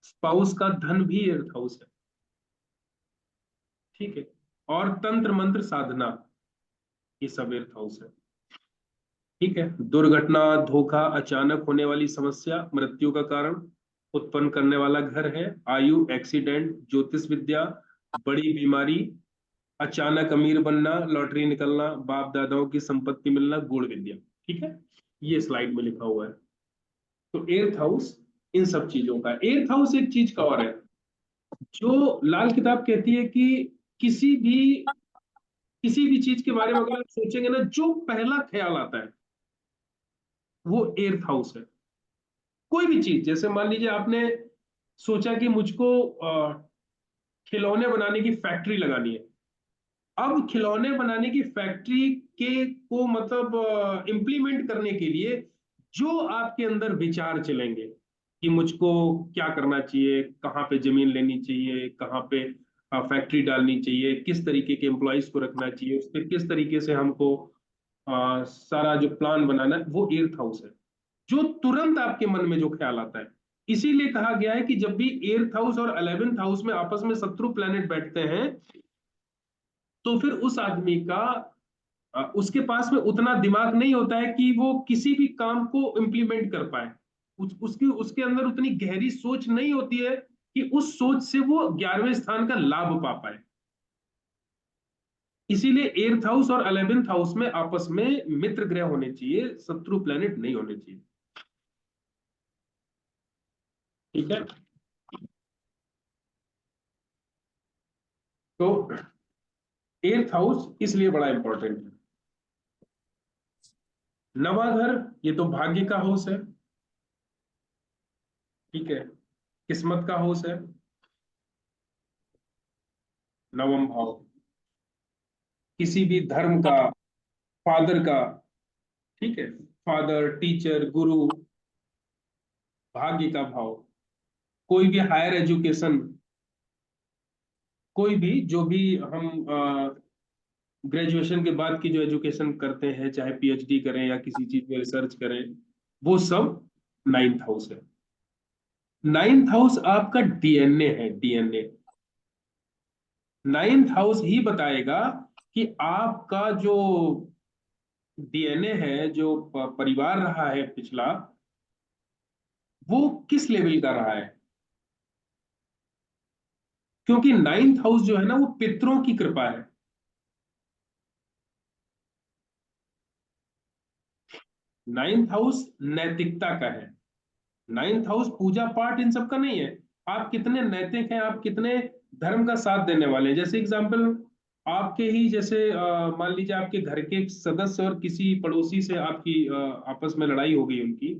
स्पाउस का धन भी अर्थ हाउस है। ठीक है। और तंत्र मंत्र साधना, ये सब अर्थ हाउस है। ठीक है। दुर्घटना, धोखा, अचानक होने वाली समस्या, मृत्यु का कारण उत्पन्न करने वाला घर है। आयु, एक्सीडेंट, ज्योतिष विद्या, बड़ी बीमारी, अचानक अमीर बनना, लॉटरी निकलना, बाप दादाओं की संपत्ति मिलना, गुण विद्या। ठीक है। ये स्लाइड में लिखा हुआ है। तो एर्थ हाउस इन सब चीजों का। एर्थ हाउस एक चीज का और है, जो लाल किताब कहती है कि किसी भी किसी भी चीज के बारे में अगर आप सोचेंगे ना, जो पहला ख्याल आता है वो एर्थ हाउस है। कोई भी चीज, जैसे मान लीजिए आपने सोचा कि मुझको खिलौने बनाने की फैक्ट्री लगानी है। अब खिलौने बनाने की फैक्ट्री के को मतलब इम्प्लीमेंट करने के लिए जो आपके अंदर विचार चलेंगे कि मुझको क्या करना चाहिए, कहाँ पे जमीन लेनी चाहिए, कहाँ पे फैक्ट्री डालनी चाहिए, किस तरीके के एम्प्लॉयज को रखना चाहिए, उस पर किस तरीके से हमको सारा जो प्लान बनाना है, वो एर्थ हाउस है। जो तुरंत आपके मन में जो ख्याल आता है। इसीलिए कहा गया है कि जब भी एर्थ हाउस और 11th हाउस में आपस में शत्रु प्लैनेट बैठते हैं, तो फिर उस आदमी का उसके पास में उतना दिमाग नहीं होता है कि वो किसी भी काम को इम्प्लीमेंट कर पाए। उसकी उसके अंदर उतनी गहरी सोच नहीं होती है कि उस सोच से वो 11वें स्थान का लाभ पा पाए। इसीलिए 8th हाउस और 11th हाउस में आपस में मित्र ग्रह होने चाहिए, शत्रु प्लेनेट नहीं होने चाहिए। ठीक है। तो 8th हाउस इसलिए बड़ा इंपॉर्टेंट है। नवा घर, ये तो भाग्य का हाउस है। ठीक है, किस्मत का हाउस है। नवम भाव किसी भी धर्म का, फादर का। ठीक है, फादर, टीचर, गुरु, भाग्य का भाव। कोई भी हायर एजुकेशन, कोई भी जो भी हम ग्रेजुएशन के बाद की जो एजुकेशन करते हैं, चाहे पीएचडी करें या किसी चीज में रिसर्च करें, वो सब 9th हाउस है। 9th हाउस आपका डीएनए है, डीएनए। 9th हाउस ही बताएगा कि आपका जो डीएनए है, जो परिवार रहा है पिछला, वो किस लेवल का रहा है। क्योंकि 9th हाउस जो है ना, वो पितरों की कृपा है। 9th हाउस नैतिकता का है। 9th हाउस पूजा पाठ इन सब का नहीं है। आप कितने नैतिक हैं, आप कितने धर्म का साथ देने वाले हैं। जैसे एग्जाम्पल, आपके ही जैसे मान लीजिए आपके घर के एक सदस्य और किसी पड़ोसी से आपकी आपस में लड़ाई हो गई, उनकी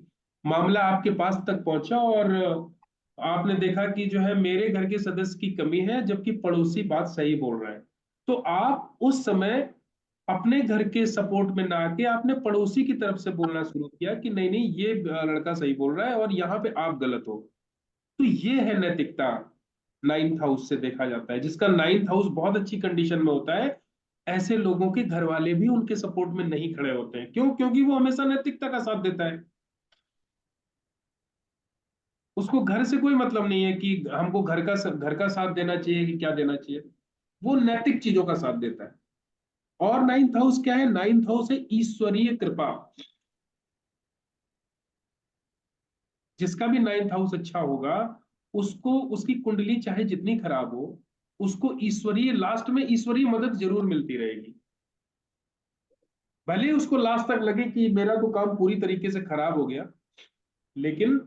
मामला आपके पास तक पहुंचा, और आपने देखा कि जो है मेरे घर के सदस्य की कमी है जबकि पड़ोसी बात सही बोल रहा है। तो आप उस समय अपने घर के सपोर्ट में ना आके आपने पड़ोसी की तरफ से बोलना शुरू किया कि नहीं नहीं, ये लड़का सही बोल रहा है और यहाँ पे आप गलत हो। तो ये है नैतिकता। 9th हाउस से देखा जाता है, जिसका 9th हाउस बहुत अच्छी कंडीशन में होता है, ऐसे लोगों के घर वाले भी उनके सपोर्ट में नहीं खड़े होते हैं। क्यों? क्योंकि वो हमेशा नैतिकता का साथ देता है। उसको घर से कोई मतलब नहीं है कि हमको घर का साथ देना चाहिए कि क्या देना चाहिए। वो नैतिक चीजों का साथ देता है। और 9th हाउस क्या है? 9th हाउस है ईश्वरीय कृपा। जिसका भी 9th हाउस अच्छा होगा, उसको उसकी कुंडली चाहे जितनी खराब हो, उसको ईश्वरीय, लास्ट में ईश्वरीय मदद जरूर मिलती रहेगी। भले ही उसको लास्ट तक लगे कि मेरा तो काम पूरी तरीके से खराब हो गया, लेकिन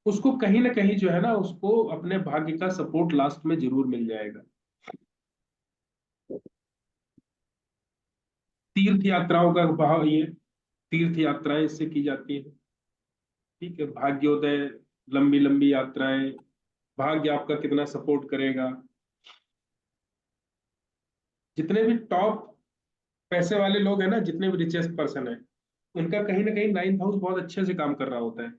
उसको कहीं ना कहीं जो है ना, उसको अपने भाग्य का सपोर्ट लास्ट में जरूर मिल जाएगा। तीर्थ यात्राओं का भाव ये, तीर्थ यात्राएं इससे की जाती है। ठीक है, भाग्योदय, लंबी लंबी यात्राएं, भाग्य आपका कितना सपोर्ट करेगा। जितने भी टॉप पैसे वाले लोग हैं ना, जितने भी रिचेस्ट पर्सन है, उनका कहीं ना कहीं 9th हाउस बहुत अच्छे से काम कर रहा होता है।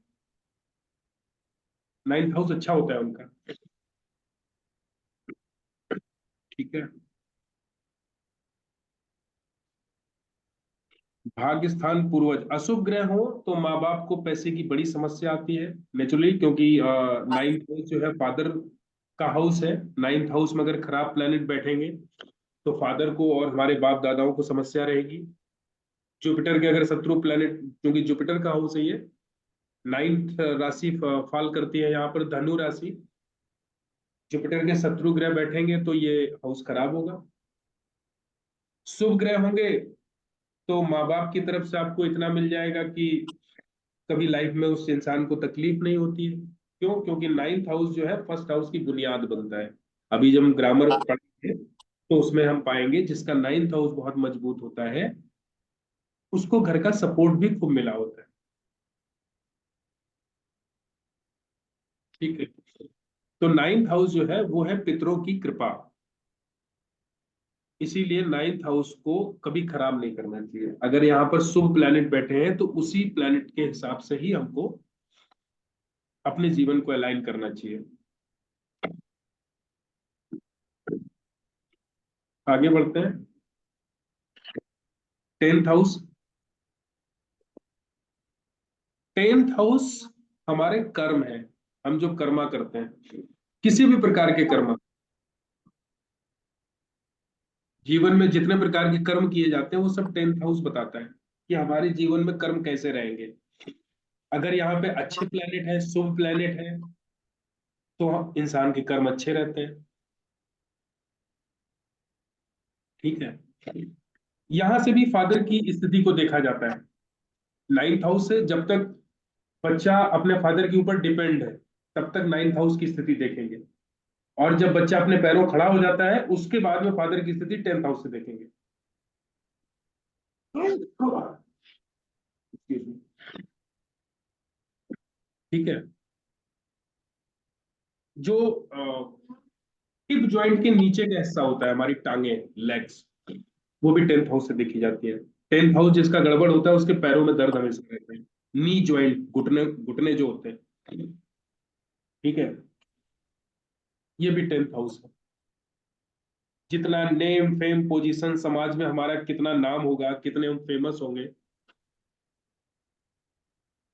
9th हाउस अच्छा होता है उनका। ठीक है। भाग्य स्थान पूर्वज अशुभ ग्रह हो तो माँ बाप को पैसे की बड़ी समस्या आती है नेचुरली, क्योंकि 9th हाउस जो है फादर का हाउस है। 9th हाउस में अगर खराब प्लेनेट बैठेंगे तो फादर को और हमारे बाप दादाओं को समस्या रहेगी। जुपिटर के अगर शत्रु प्लेनेट, क्योंकि जुपिटर का हाउस है ये, 9th राशि फॉल करती है यहाँ पर धनु राशि। जुपिटर के शत्रु ग्रह बैठेंगे तो ये हाउस खराब होगा। शुभ ग्रह होंगे तो माँ बाप की तरफ से आपको इतना मिल जाएगा कि कभी लाइफ में उस इंसान को तकलीफ नहीं होती है। क्यों? क्योंकि 9th हाउस जो है फर्स्ट हाउस की बुनियाद बनता है। अभी जब हम ग्रामर पढ़ेंगे तो उसमें हम पाएंगे जिसका 9th हाउस बहुत मजबूत होता है, उसको घर का सपोर्ट भी खूब मिला होता है। ठीक है। तो 9th हाउस जो है वो है पितरों की कृपा। इसीलिए 9th हाउस को कभी खराब नहीं करना चाहिए। अगर यहाँ पर शुभ प्लैनेट बैठे हैं तो उसी प्लैनेट के हिसाब से ही हमको अपने जीवन को अलाइन करना चाहिए। आगे बढ़ते हैं। 10th house. 10th हाउस हमारे कर्म है। हम जो कर्मा करते हैं, किसी भी प्रकार के कर्म, जीवन में जितने प्रकार के कर्म किए जाते हैं वो सब 10th हाउस बताता है कि हमारे जीवन में कर्म कैसे रहेंगे। अगर यहाँ पे अच्छे प्लेनेट है, शुभ प्लेनेट है, तो इंसान के कर्म अच्छे रहते हैं। ठीक है। यहां से भी फादर की स्थिति को देखा जाता है। 9th हाउस से जब तक बच्चा अपने फादर के ऊपर डिपेंड है, तब तक 9th हाउस की स्थिति देखेंगे। और जब बच्चा अपने पैरों खड़ा हो जाता है, उसके बाद में फादर की स्थिति 10th हाउस से देखेंगे। ठीक है। जो हिप जॉइंट के नीचे का हिस्सा होता है, हमारी टांगे, लेग्स, वो भी 10th हाउस से देखी जाती है। 10th हाउस जिसका गड़बड़ होता है, उसके पैरों में दर्द हमेशा रहते हैं। नी जॉइंट, घुटने घुटने जो होते हैं। ठीक है। ये भी 10th हाउस है। जितना नेम फेम पोजीशन समाज में हमारा कितना नाम होगा, कितने हम फेमस होंगे,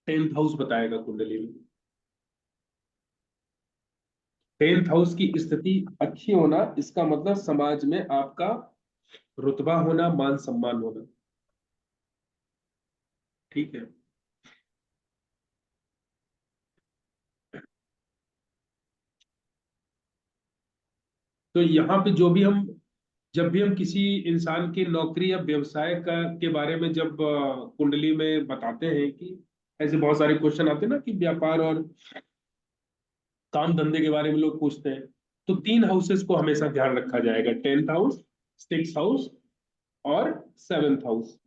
10th हाउस बताएगा कुंडली में। 10th हाउस की स्थिति अच्छी होना, इसका मतलब समाज में आपका रुतबा होना, मान सम्मान होना। ठीक है। तो यहाँ पे जो भी हम, जब भी हम किसी इंसान की नौकरी या व्यवसाय का के बारे में जब कुंडली में बताते हैं कि ऐसे बहुत सारे क्वेश्चन आते हैं ना कि व्यापार और काम धंधे के बारे में लोग पूछते हैं, तो 3 हाउसेस को हमेशा ध्यान रखा जाएगा: 10th हाउस, 6th हाउस और 7th हाउस।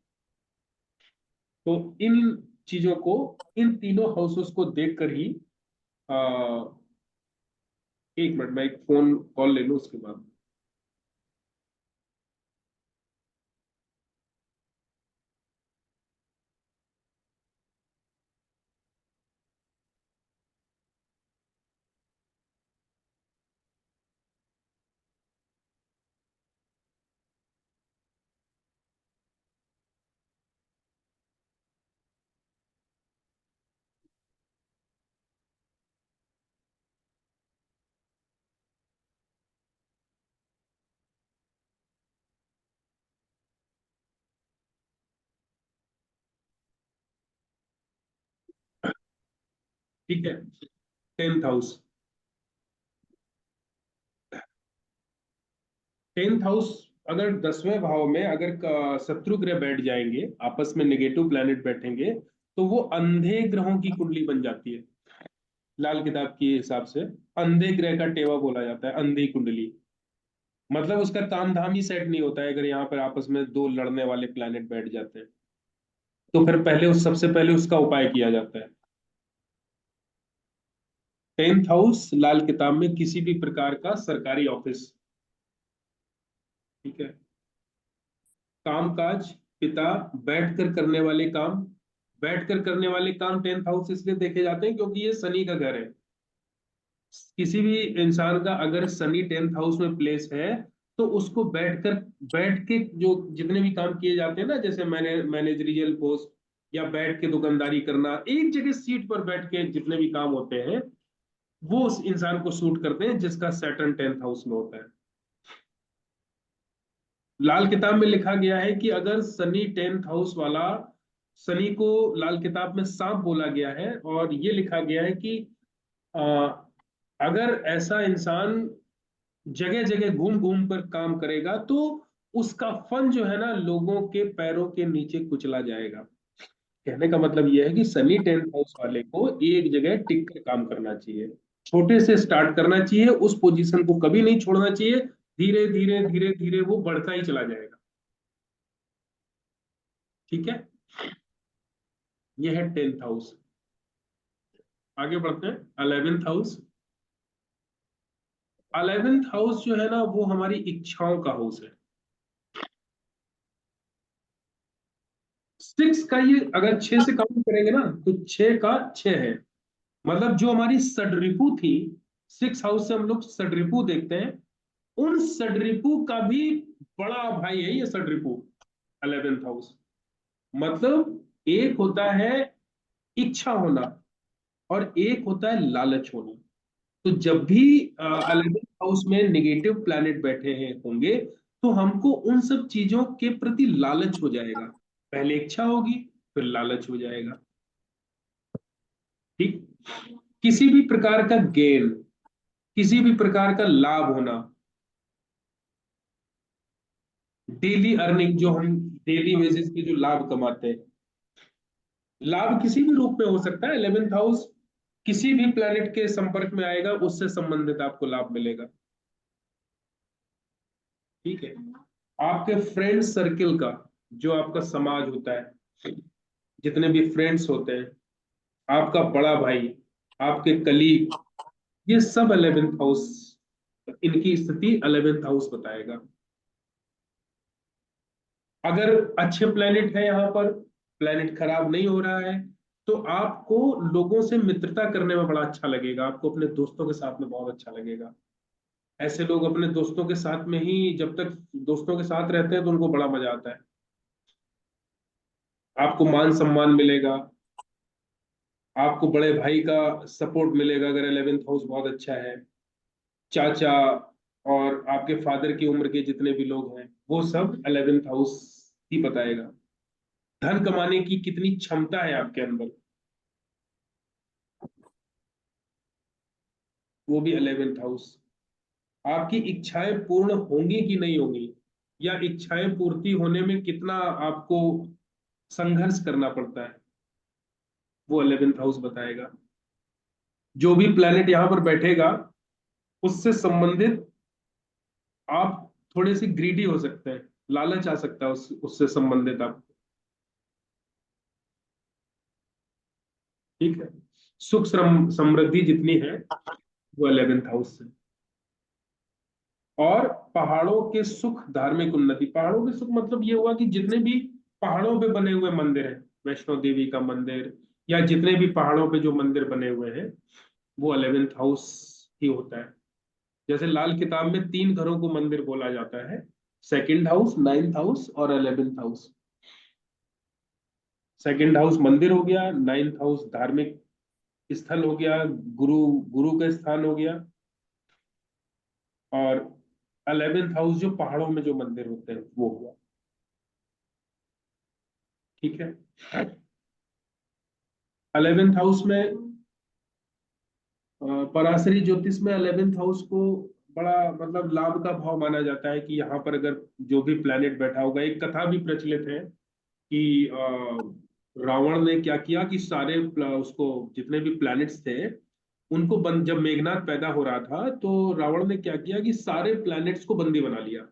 तो इन चीजों को, इन तीनों हाउसेस को देखकर ही आ, एक मिनट, मैं एक फोन कॉल ले लूं उसके बाद। ठीक है। 10th हाउस, 10th हाउस अगर 10वें भाव में अगर शत्रु ग्रह बैठ जाएंगे, आपस में नेगेटिव प्लैनेट बैठेंगे, तो वो अंधे ग्रहों की कुंडली बन जाती है। लाल किताब के हिसाब से अंधे ग्रह का टेवा बोला जाता है, अंधी कुंडली। मतलब उसका काम धाम ही सेट नहीं होता है अगर यहाँ पर आपस में दो लड़ने वाले प्लैनेट बैठ जाते हैं। तो फिर पहले उस सबसे पहले उसका उपाय किया जाता है। 10th हाउस लाल किताब में किसी भी प्रकार का सरकारी ऑफिस, ठीक है, कामकाज, पिता, बैठकर करने वाले काम। बैठकर करने वाले काम 10th हाउस इसलिए देखे जाते हैं क्योंकि ये शनि का घर है। किसी भी इंसान का अगर शनि 10th हाउस में प्लेस है, तो उसको बैठ के जो जितने भी काम किए जाते हैं ना, जैसे मैनेजरियल पोस्ट या बैठ के दुकानदारी करना, एक जगह सीट पर बैठ के जितने भी काम होते हैं, वो उस इंसान को सूट करते हैं जिसका सैटर्न 10th हाउस में होता है। लाल किताब में लिखा गया है कि अगर शनि 10th हाउस वाला, शनि को लाल किताब में सांप बोला गया है, और ये लिखा गया है कि अ, अगर ऐसा इंसान जगह जगह घूम घूम कर काम करेगा, तो उसका फन जो है ना, लोगों के पैरों के नीचे कुचला जाएगा। कहने का मतलब यह है कि शनि 10th हाउस वाले को एक जगह टिक कर काम करना चाहिए, छोटे से स्टार्ट करना चाहिए, उस पोजीशन को कभी नहीं छोड़ना चाहिए। धीरे धीरे धीरे धीरे वो बढ़ता ही चला जाएगा। ठीक है। ये है 10th हाउस। आगे बढ़ते हैं। 11th house. 11th हाउस जो है ना, वो हमारी इच्छाओं का हाउस है। 6 का ये अगर 6 से काउंट करेंगे ना, तो 6 का 6 है। मतलब जो हमारी सडरिपु थी, 6 हाउस से हम लोग सडरिपु देखते हैं, उन सडरिपु का भी बड़ा भाई है ये सडरिपु, 11th हाउस। मतलब एक होता है इच्छा होना, और एक होता है लालच होना। तो जब भी 11th हाउस में निगेटिव प्लैनेट बैठे हैं होंगे, तो हमको उन सब चीजों के प्रति लालच हो जाएगा। पहले इच्छा होगी, फिर लालच हो जाएगा। ठीक। किसी भी प्रकार का गेन, किसी भी प्रकार का लाभ होना, डेली अर्निंग, जो हम डेली बेसिस पे जो लाभ कमाते हैं, लाभ किसी भी रूप में हो सकता है। 11th हाउस किसी भी प्लेनेट के संपर्क में आएगा, उससे संबंधित आपको लाभ मिलेगा। ठीक है। आपके फ्रेंड सर्किल का, जो आपका समाज होता है, जितने भी फ्रेंड्स होते हैं, आपका बड़ा भाई, आपके कलीग, ये सब 11th हाउस, इनकी स्थिति 11th हाउस बताएगा। अगर अच्छे प्लेनेट है यहाँ पर, प्लेनेट खराब नहीं हो रहा है, तो आपको लोगों से मित्रता करने में बड़ा अच्छा लगेगा, आपको अपने दोस्तों के साथ में बहुत अच्छा लगेगा। ऐसे लोग अपने दोस्तों के साथ में ही, जब तक दोस्तों के साथ रहते हैं तो उनको बड़ा मजा आता है। आपको मान सम्मान मिलेगा, आपको बड़े भाई का सपोर्ट मिलेगा अगर 11th हाउस बहुत अच्छा है। चाचा और आपके फादर की उम्र के जितने भी लोग हैं, वो सब 11th हाउस ही बताएगा। धन कमाने की कितनी क्षमता है आपके अंदर, वो भी 11th हाउस। आपकी इच्छाएं पूर्ण होंगी कि नहीं होंगी, या इच्छाएं पूर्ति होने में कितना आपको संघर्ष करना पड़ता है, वो 11th हाउस बताएगा। जो भी प्लेनेट यहाँ पर बैठेगा, उससे संबंधित आप थोड़े से ग्रीडी हो सकते हैं, लालच आ सकता है उससे संबंधित आप। ठीक है। सुख समृद्धि जितनी है, वो 11th हाउस से। और पहाड़ों के सुख, धार्मिक उन्नति। पहाड़ों के सुख मतलब ये हुआ कि जितने भी पहाड़ों पे बने हुए मंदिर हैं, वैष्णो देवी का मंदिर, या जितने भी पहाड़ों पे जो मंदिर बने हुए हैं, वो 11th हाउस ही होता है। जैसे लाल किताब में 3 घरों को मंदिर बोला जाता है, 2nd हाउस, 9th हाउस और 11th हाउस। 2nd हाउस मंदिर हो गया, 9th हाउस धार्मिक स्थल हो गया, गुरु गुरु का स्थान हो गया, और 11th हाउस जो पहाड़ों में जो मंदिर होते हैं वो हुआ। ठीक है। 11th हाउस में पराशरी ज्योतिष में 11th हाउस को बड़ा मतलब लाभ का भाव माना जाता है कि यहाँ पर अगर जो भी प्लेनेट बैठा होगा, एक कथा भी प्रचलित है कि रावण ने क्या किया कि सारे उसको जितने भी प्लैनेट्स थे उनको बंद, जब मेघनाथ पैदा हो रहा था तो रावण ने क्या किया कि सारे प्लैनेट्स को बंदी बना लिया,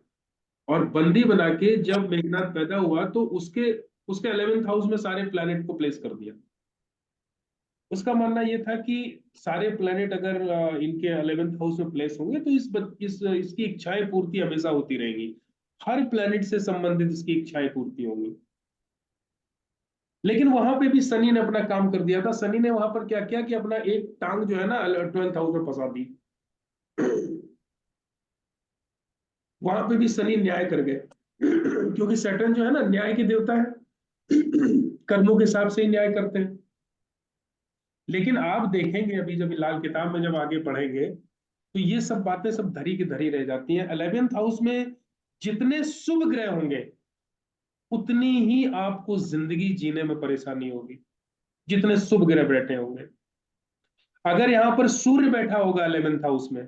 और बंदी बना के जब मेघनाथ पैदा हुआ तो उसके उसके 11th हाउस में सारे प्लैनेट को प्लेस कर दिया। उसका मानना यह था कि सारे प्लैनेट अगर इनके 11th हाउस में प्लेस होंगे तो इसकी इच्छाएं पूर्ति हमेशा होती रहेंगी, हर प्लैनेट से संबंधित इसकी इच्छाएं पूर्ति होंगी। लेकिन वहां पे भी शनि ने अपना काम कर दिया था। शनि ने वहां पर क्या किया कि अपना एक टांग जो है ना 12th हाउस में फंसा दी। वहां पे भी शनि न्याय कर गए, क्योंकि सैटर्न जो है ना न्याय के देवता है, कर्मों के हिसाब से ही न्याय करते हैं। लेकिन आप देखेंगे अभी जब लाल किताब में जब आगे पढ़ेंगे तो ये सब बातें सब धरी की धरी रह जाती हैं। 11th हाउस में जितने शुभ ग्रह होंगे, उतनी ही आपको जिंदगी जीने में परेशानी होगी, जितने शुभ ग्रह बैठे होंगे। अगर यहाँ पर सूर्य बैठा होगा 11th हाउस में,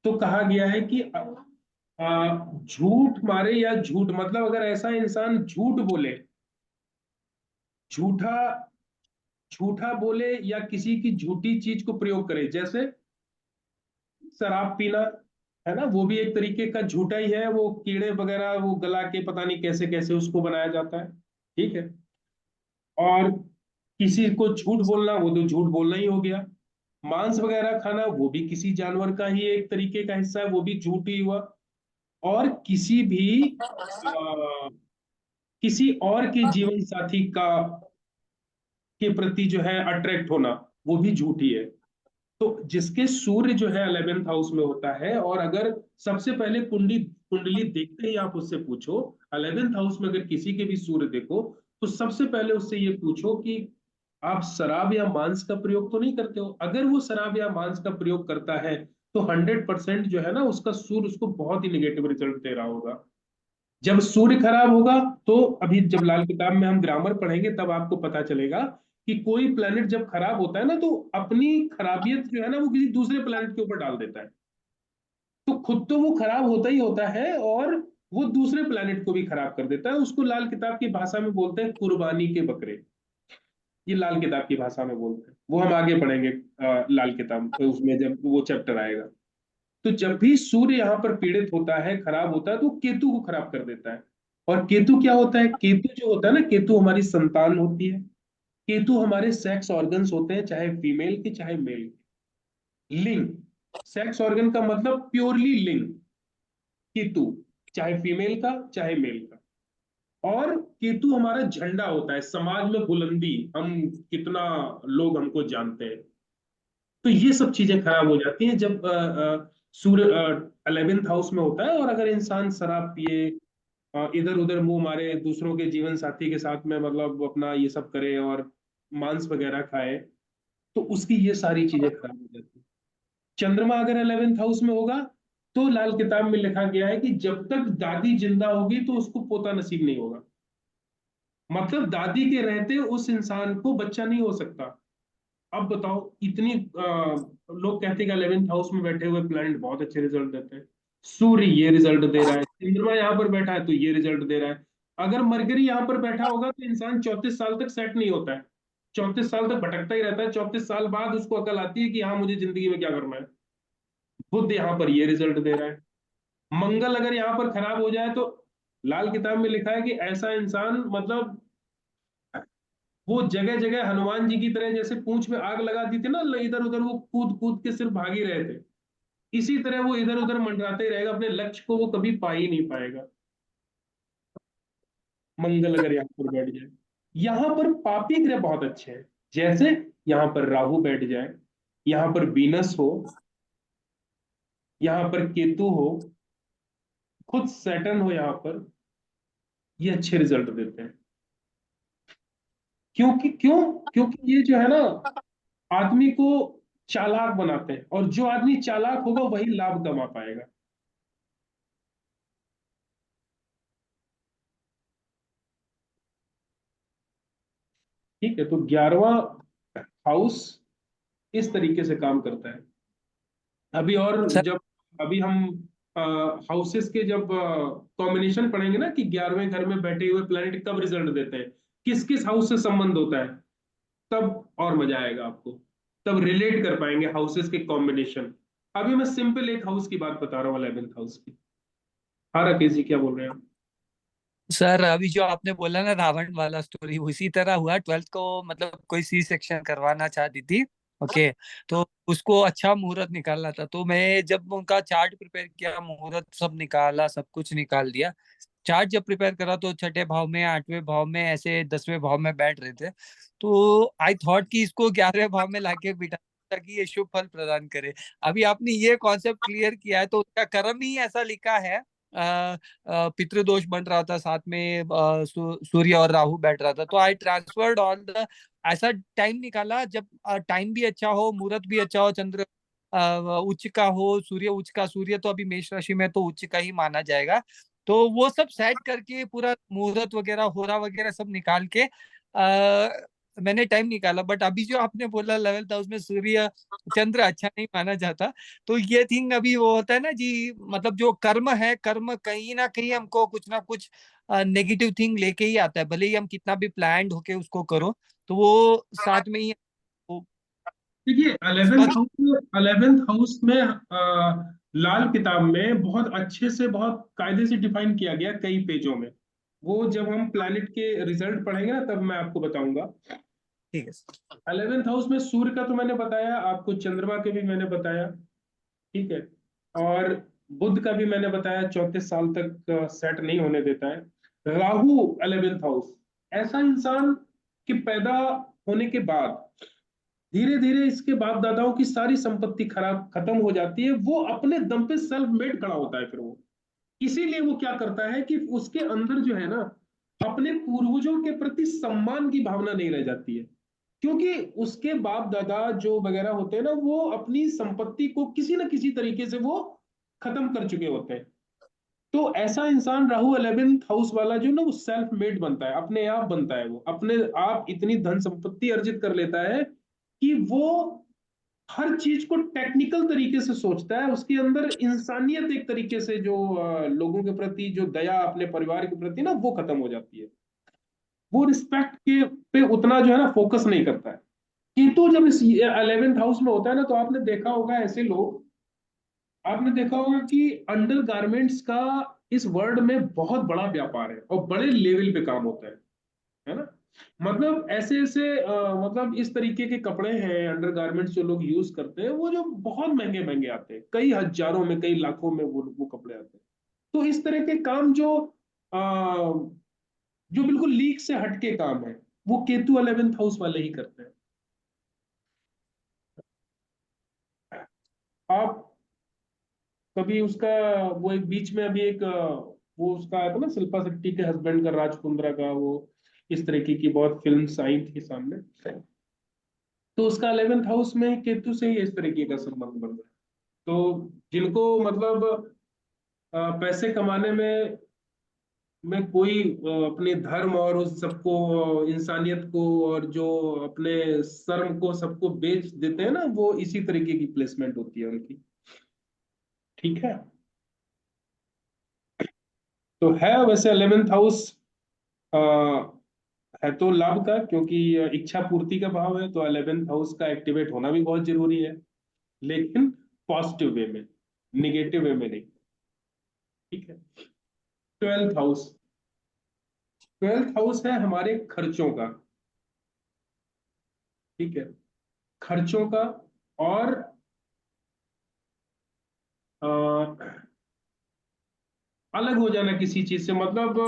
तो कहा गया है कि झूठ मारे, या झूठ मतलब अगर ऐसा इंसान झूठ बोले, झूठा झूठा बोले, या किसी की झूठी चीज को प्रयोग करे, जैसे शराब पीना, है ना, वो भी एक तरीके का झूठा ही है। वो कीड़े वगैरह वो गला के पता नहीं कैसे कैसे उसको बनाया जाता है। ठीक है। और किसी को झूठ बोलना, वो तो झूठ बोलना ही हो गया। मांस वगैरह खाना, वो भी किसी जानवर का ही एक तरीके का हिस्सा है, वो भी झूठ ही हुआ। और किसी भी किसी और के जीवन साथी का के प्रति जो है अट्रैक्ट होना, वो भी झूठ ही है। तो जिसके सूर्य जो है 11th हाउस में होता है, और अगर सबसे पहले कुंडली कुंडली देखते ही आप उससे पूछो, 11th हाउस में अगर किसी के भी सूर्य देखो, तो सबसे पहले उससे ये पूछो कि आप शराब या मांस का प्रयोग तो नहीं करते हो। अगर वो शराब या मांस का प्रयोग करता है, तो 100% जो है ना उसका सूर्य उसको बहुत ही निगेटिव रिजल्ट दे रहा होगा। जब सूर्य खराब होगा, तो अभी जब लाल किताब में हम ग्रामर पढ़ेंगे तब आपको पता चलेगा कि कोई प्लेनेट जब खराब होता है ना, तो अपनी खराबियत जो है ना वो किसी दूसरे प्लेनेट के ऊपर डाल देता है। तो खुद तो वो खराब होता ही होता है, और वो दूसरे प्लेनेट को भी खराब कर देता है। उसको लाल किताब की भाषा में बोलते हैं कुर्बानी के बकरे। ये लाल किताब की भाषा में बोलते हैं, वो हम आगे पढ़ेंगे लाल किताब उसमें जब वो चैप्टर आएगा। तो जब भी सूर्य यहाँ पर पीड़ित होता है, खराब होता है, तो केतु को खराब कर देता है। और केतु क्या होता है? केतु जो होता है ना, केतु हमारी संतान होती है। केतु हमारे सेक्स ऑर्गन्स होते हैं, चाहे फीमेल के चाहे मेल के। लिंग, सेक्स ऑर्गन का मतलब प्योरली लिंग, केतु, चाहे फीमेल का चाहे मेल का। और केतु हमारा झंडा होता है, समाज में बुलंदी, हम कितना लोग हमको जानते हैं। तो ये सब चीजें खराब हो जाती हैं जब सूर्य 11th हाउस में होता है। और अगर इंसान शराब पिए, इधर उधर मुंह मारे, दूसरों के जीवन साथी के साथ में मतलब अपना ये सब करे, और मांस वगैरह खाए, तो उसकी ये सारी चीजें खराब हो जाती हैं। चंद्रमा अगर 11th हाउस में होगा, तो लाल किताब में लिखा गया है कि जब तक दादी जिंदा होगी तो उसको पोता नसीब नहीं होगा। मतलब दादी के रहते उस इंसान को बच्चा नहीं हो सकता। अब बताओ, इतनी लोग कहते हैं कि 11th हाउस में बैठे हुए प्लैनेट बहुत अच्छे रिजल्ट देते हैं। सूर्य ये रिजल्ट दे रहा है, चंद्रमा यहाँ पर बैठा है तो ये रिजल्ट दे रहा है। अगर मरकरी यहाँ पर बैठा होगा तो इंसान 34 साल तक सेट नहीं होता है, 34 साल तक भटकता ही रहता है। 34 साल बाद उसको अकल आती है कि हाँ मुझे जिंदगी में क्या करना है। बुध यहाँ पर ये रिजल्ट दे रहा है। मंगल अगर यहाँ पर खराब हो जाए तो लाल किताब में लिखा है कि ऐसा इंसान मतलब वो जगह जगह हनुमान जी की तरह, जैसे पूंछ में आग लगा दी थी ना, इधर उधर वो कूद कूद के सिर्फ भाग ही रहे थे, इसी तरह वो इधर उधर मंडराते ही रहेगा, अपने लक्ष्य को वो कभी पा ही नहीं पाएगा। मंगल अगर यहाँ पर बैठ जाए। यहाँ पर पापी ग्रह बहुत अच्छे हैं, जैसे यहाँ पर राहु बैठ जाए, यहाँ पर वीनस हो, यहाँ पर केतु हो, खुद सैटर्न हो यहाँ पर, ये अच्छे रिजल्ट देते हैं। क्यों? क्योंकि ये जो है ना, आदमी को चालाक बनाते हैं, और जो आदमी चालाक होगा वही लाभ कमा पाएगा। ठीक है, तो 11वां हाउस इस तरीके से काम करता है। अभी और
सर
जब अभी हम हाउसेस के जब कॉम्बिनेशन पढ़ेंगे ना, कि 11वें घर में बैठे हुए प्लैनेट कब रिजल्ट देते हैं, किस किस हाउस से संबंध होता है, तब और मजा आएगा आपको। तब रिलेट कर पाएंगे हाउसेस के कॉम्बिनेशन। अभी मैं सिंपल एक हाउस की बात बता रहा हूँ, 11th हाउस की। हाँ राकेश जी, क्या बोल रहे हैं आप?
सर अभी जो आपने बोला ना रावण वाला स्टोरी, उसी तरह हुआ। 12th को मतलब कोई सी सेक्शन करवाना चाहती थी। ओके। तो उसको अच्छा मुहूर्त निकालना था, तो मैं जब उनका चार्ट प्रिपेयर किया, मुहूर्त सब निकाला, सब कुछ निकाल दिया। चार्ट जब प्रिपेयर करा तो छठे भाव में, आठवें भाव में, ऐसे 10वें भाव में बैठ रहे थे। तो आई थॉट कि इसको 11वें भाव में लाके बिठा, ताकि ये शुभ फल प्रदान करे। अभी आपने ये कॉन्सेप्ट क्लियर किया है, तो उसका कर्म ही ऐसा लिखा है। पितृदोष बन रहा था, साथ में सूर्य और राहु बैठ रहा था, तो आई ट्रांसफर्ड ऑल द, ऐसा टाइम निकाला जब टाइम भी अच्छा हो, मुहूर्त भी अच्छा हो, चंद्र उच्च का हो, सूर्य उच्च का, सूर्य तो अभी मेष राशि में तो उच्च का ही माना जाएगा। तो वो सब सेट करके पूरा मुहूर्त वगैरह, होरा वगैरह सब निकाल के मैंने टाइम निकाला। बट अभी जो आपने बोला 11th हाउस में सूर्य चंद्र अच्छा नहीं माना जाता, तो ये थिंग अभी वो होता है ना जी, मतलब जो कर्म है, कर्म कहीं ना कहीं हमको कुछ ना कुछ नेगेटिव थिंग लेके ही आता है, भले ही हम कितना भी प्लान्ड होके उसको करो, तो वो साथ में ही वो
देखिए,
उसका।
11th हाउस में लाल किताब में बहुत अच्छे से, बहुत कायदे से डिफाइन किया गया कई पेजों में। वो जब हम प्लैनेट के रिजल्ट पढ़ेंगे ना, तब मैं आपको बताऊंगा।
ठीक है सर।
11th हाउस में सूर्य का तो मैंने बताया आपको, चंद्रमा के भी मैंने बताया, ठीक है। और बुध का भी मैंने बताया, 34 साल तक सेट नहीं होने देता है। राहु 11th हाउस, ऐसा इंसान कि पैदा होने के बाद धीरे धीरे इसके बाप दादाओं की सारी संपत्ति खराब खत्म हो जाती है, वो अपने दम पे सेल्फ मेड खड़ा होता है फिर वो। इसीलिए वो क्या करता है कि उसके अंदर जो है ना, अपने पूर्वजों के प्रति सम्मान की भावना नहीं रह जाती है। क्योंकि उसके बाप दादा जो वगैरह होते हैं ना, वो अपनी संपत्ति को किसी ना किसी तरीके से वो खत्म कर चुके होते हैं। तो ऐसा इंसान राहु 11th हाउस वाला जो ना वो सेल्फ मेड बनता है, अपने आप बनता है, वो अपने आप इतनी धन संपत्ति अर्जित कर लेता है कि वो हर चीज को टेक्निकल तरीके से सोचता है। उसके अंदर इंसानियत एक तरीके से जो लोगों के प्रति जो दया, अपने परिवार के प्रति ना, वो खत्म हो जाती है। वो रिस्पेक्ट के पे उतना जो है ना फोकस नहीं करता है। किंतु जब इस 11th हाउस में होता है ना, तो आपने देखा होगा ऐसे लोग, आपने देखा होगा कि अंडर गारमेंट्स का इस वर्ल्ड में बहुत बड़ा व्यापार है और बड़े लेवल पे काम होता है ना। मतलब ऐसे ऐसे मतलब इस तरीके के कपड़े हैं अंडर गारमेंट्स जो लोग यूज करते हैं, वो जो बहुत महंगे महंगे आते हैं, कई हजारों में कई लाखों में वो कपड़े आते हैं। तो इस तरह के काम जो बिल्कुल लीक से हटके काम है, वो केतु 11th हाउस वाले ही करते हैं। आप कभी उसका, वो एक बीच में अभी एक वो उसका आया था ना, शिल्पा शेट्टी के हस्बैंड का, राज कुंद्रा का, वो इस तरीके की बहुत फिल्म्स आई थी सामने। तो उसका 11th हाउस में केतु से ही इस तरीके का संबंध बन रहा है। तो जिनको मतलब पैसे कमाने में कोई अपने धर्म और उस सबको, इंसानियत को और जो अपने शर्म को सबको बेच देते हैं ना, वो इसी तरीके की प्लेसमेंट होती है उनकी। ठीक है। तो है वैसे 11th हाउस है तो लाभ का, क्योंकि इच्छा पूर्ति का भाव है, तो 11th हाउस का एक्टिवेट होना भी बहुत जरूरी है, लेकिन पॉजिटिव वे में, निगेटिव वे में नहीं। ठीक है। 12th हाउस, 12th हाउस है हमारे खर्चों का। ठीक है। खर्चों का, और अ, अलग हो जाना किसी चीज से, मतलब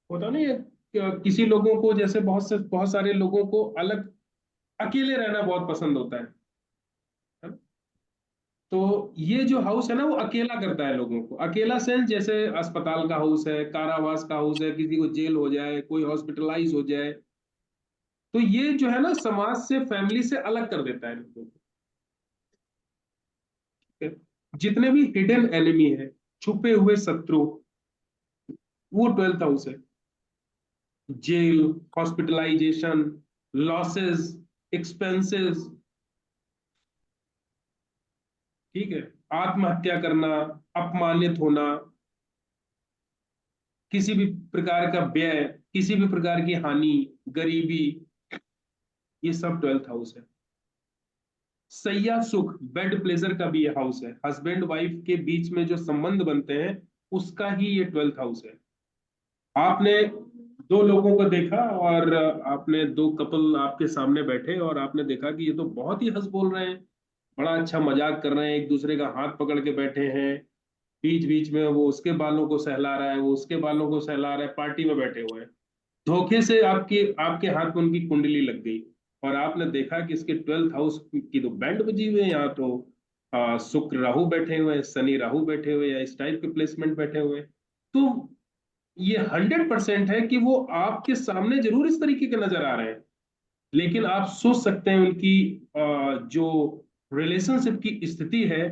होता नहीं है किसी लोगों को, जैसे बहुत सारे लोगों को अलग, अकेले रहना बहुत पसंद होता है ना? तो ये जो हाउस है ना, वो अकेला करता है लोगों को। अकेला सेंस जैसे अस्पताल का हाउस है, कारावास का हाउस है, किसी को जेल हो जाए, कोई हॉस्पिटलाइज हो जाए, तो ये जो है ना समाज से, फैमिली से अलग कर देता है लोगों को। ठीक है? जितने भी हिडन एनिमी है, छुपे हुए शत्रु, वो 12th हाउस है। Jail, hospitalisation, losses, expenses. ठीक है। आत्महत्या करना, अपमानित होना, किसी भी प्रकार का व्यय, किसी भी प्रकार की हानि, गरीबी, ये सब 12th हाउस है। सैया सुख, बेड प्लेजर का भी ये हाउस है। हस्बैंड वाइफ के बीच में जो संबंध बनते हैं, उसका ही ये 12th हाउस है। आपने दो लोगों को देखा, और आपने दो कपल आपके सामने बैठे, और आपने देखा कि ये तो बहुत ही हंस बोल रहे हैं, बड़ा अच्छा मजाक कर रहे हैं, एक दूसरे का हाथ पकड़ के बैठे हैं, बीच बीच में वो उसके बालों को सहला रहा है, वो उसके बालों को सहला रहा है, पार्टी में बैठे हुए हैं। धोखे से आपके आपके हाथ में उनकी कुंडली लग गई, और आपने देखा कि इसके 12th हाउस की तो बैंड बजी हुई है, यहाँ तो शुक्र राहु बैठे हुए हैं, शनि राहु बैठे हुए हैं, या इस टाइप के प्लेसमेंट बैठे हुए हैं। तो ये 100% है कि वो आपके सामने जरूर इस तरीके के नजर आ रहे हैं, लेकिन आप सोच सकते हैं उनकी जो रिलेशनशिप की स्थिति है,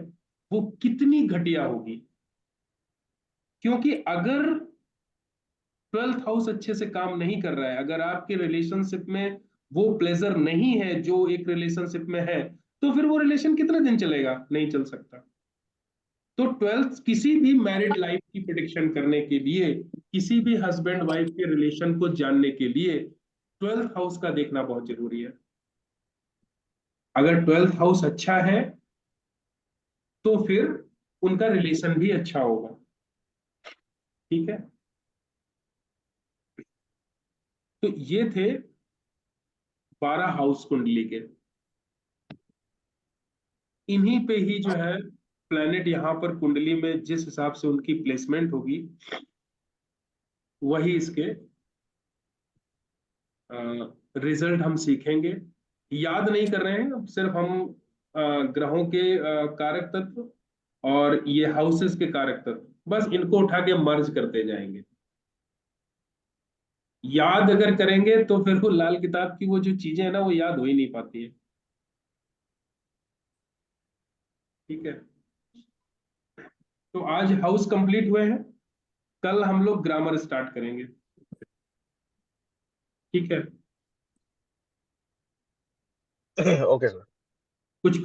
वो कितनी घटिया होगी। क्योंकि अगर 12th हाउस अच्छे से काम नहीं कर रहा है, अगर आपके रिलेशनशिप में वो प्लेजर नहीं है जो एक रिलेशनशिप में है, तो फिर वो रिलेशन कितने दिन चलेगा? नहीं चल सकता। तो 12th, किसी भी मैरिड लाइफ की प्रिडिक्शन करने के लिए, किसी भी हस्बैंड वाइफ के रिलेशन को जानने के लिए, 12th हाउस का देखना बहुत जरूरी है। अगर 12th हाउस अच्छा है, तो फिर उनका रिलेशन भी अच्छा होगा। ठीक है। तो ये थे 12 हाउस कुंडली के। इन्हीं पे ही जो है प्लेनेट यहाँ पर कुंडली में जिस हिसाब से उनकी प्लेसमेंट होगी, वही इसके रिजल्ट हम सीखेंगे। याद नहीं कर रहे हैं, सिर्फ हम ग्रहों के कारक तत्व और ये हाउसेस के कारक तत्व, बस इनको उठा के मर्ज करते जाएंगे। याद अगर करेंगे तो फिर वो लाल किताब की वो जो चीजें हैं ना, वो याद हो ही नहीं पाती है। ठीक है। तो आज हाउस कंप्लीट हुए हैं। कल हम लोग ग्रामर स्टार्ट करेंगे, ठीक है?
Okay sir.
कुछ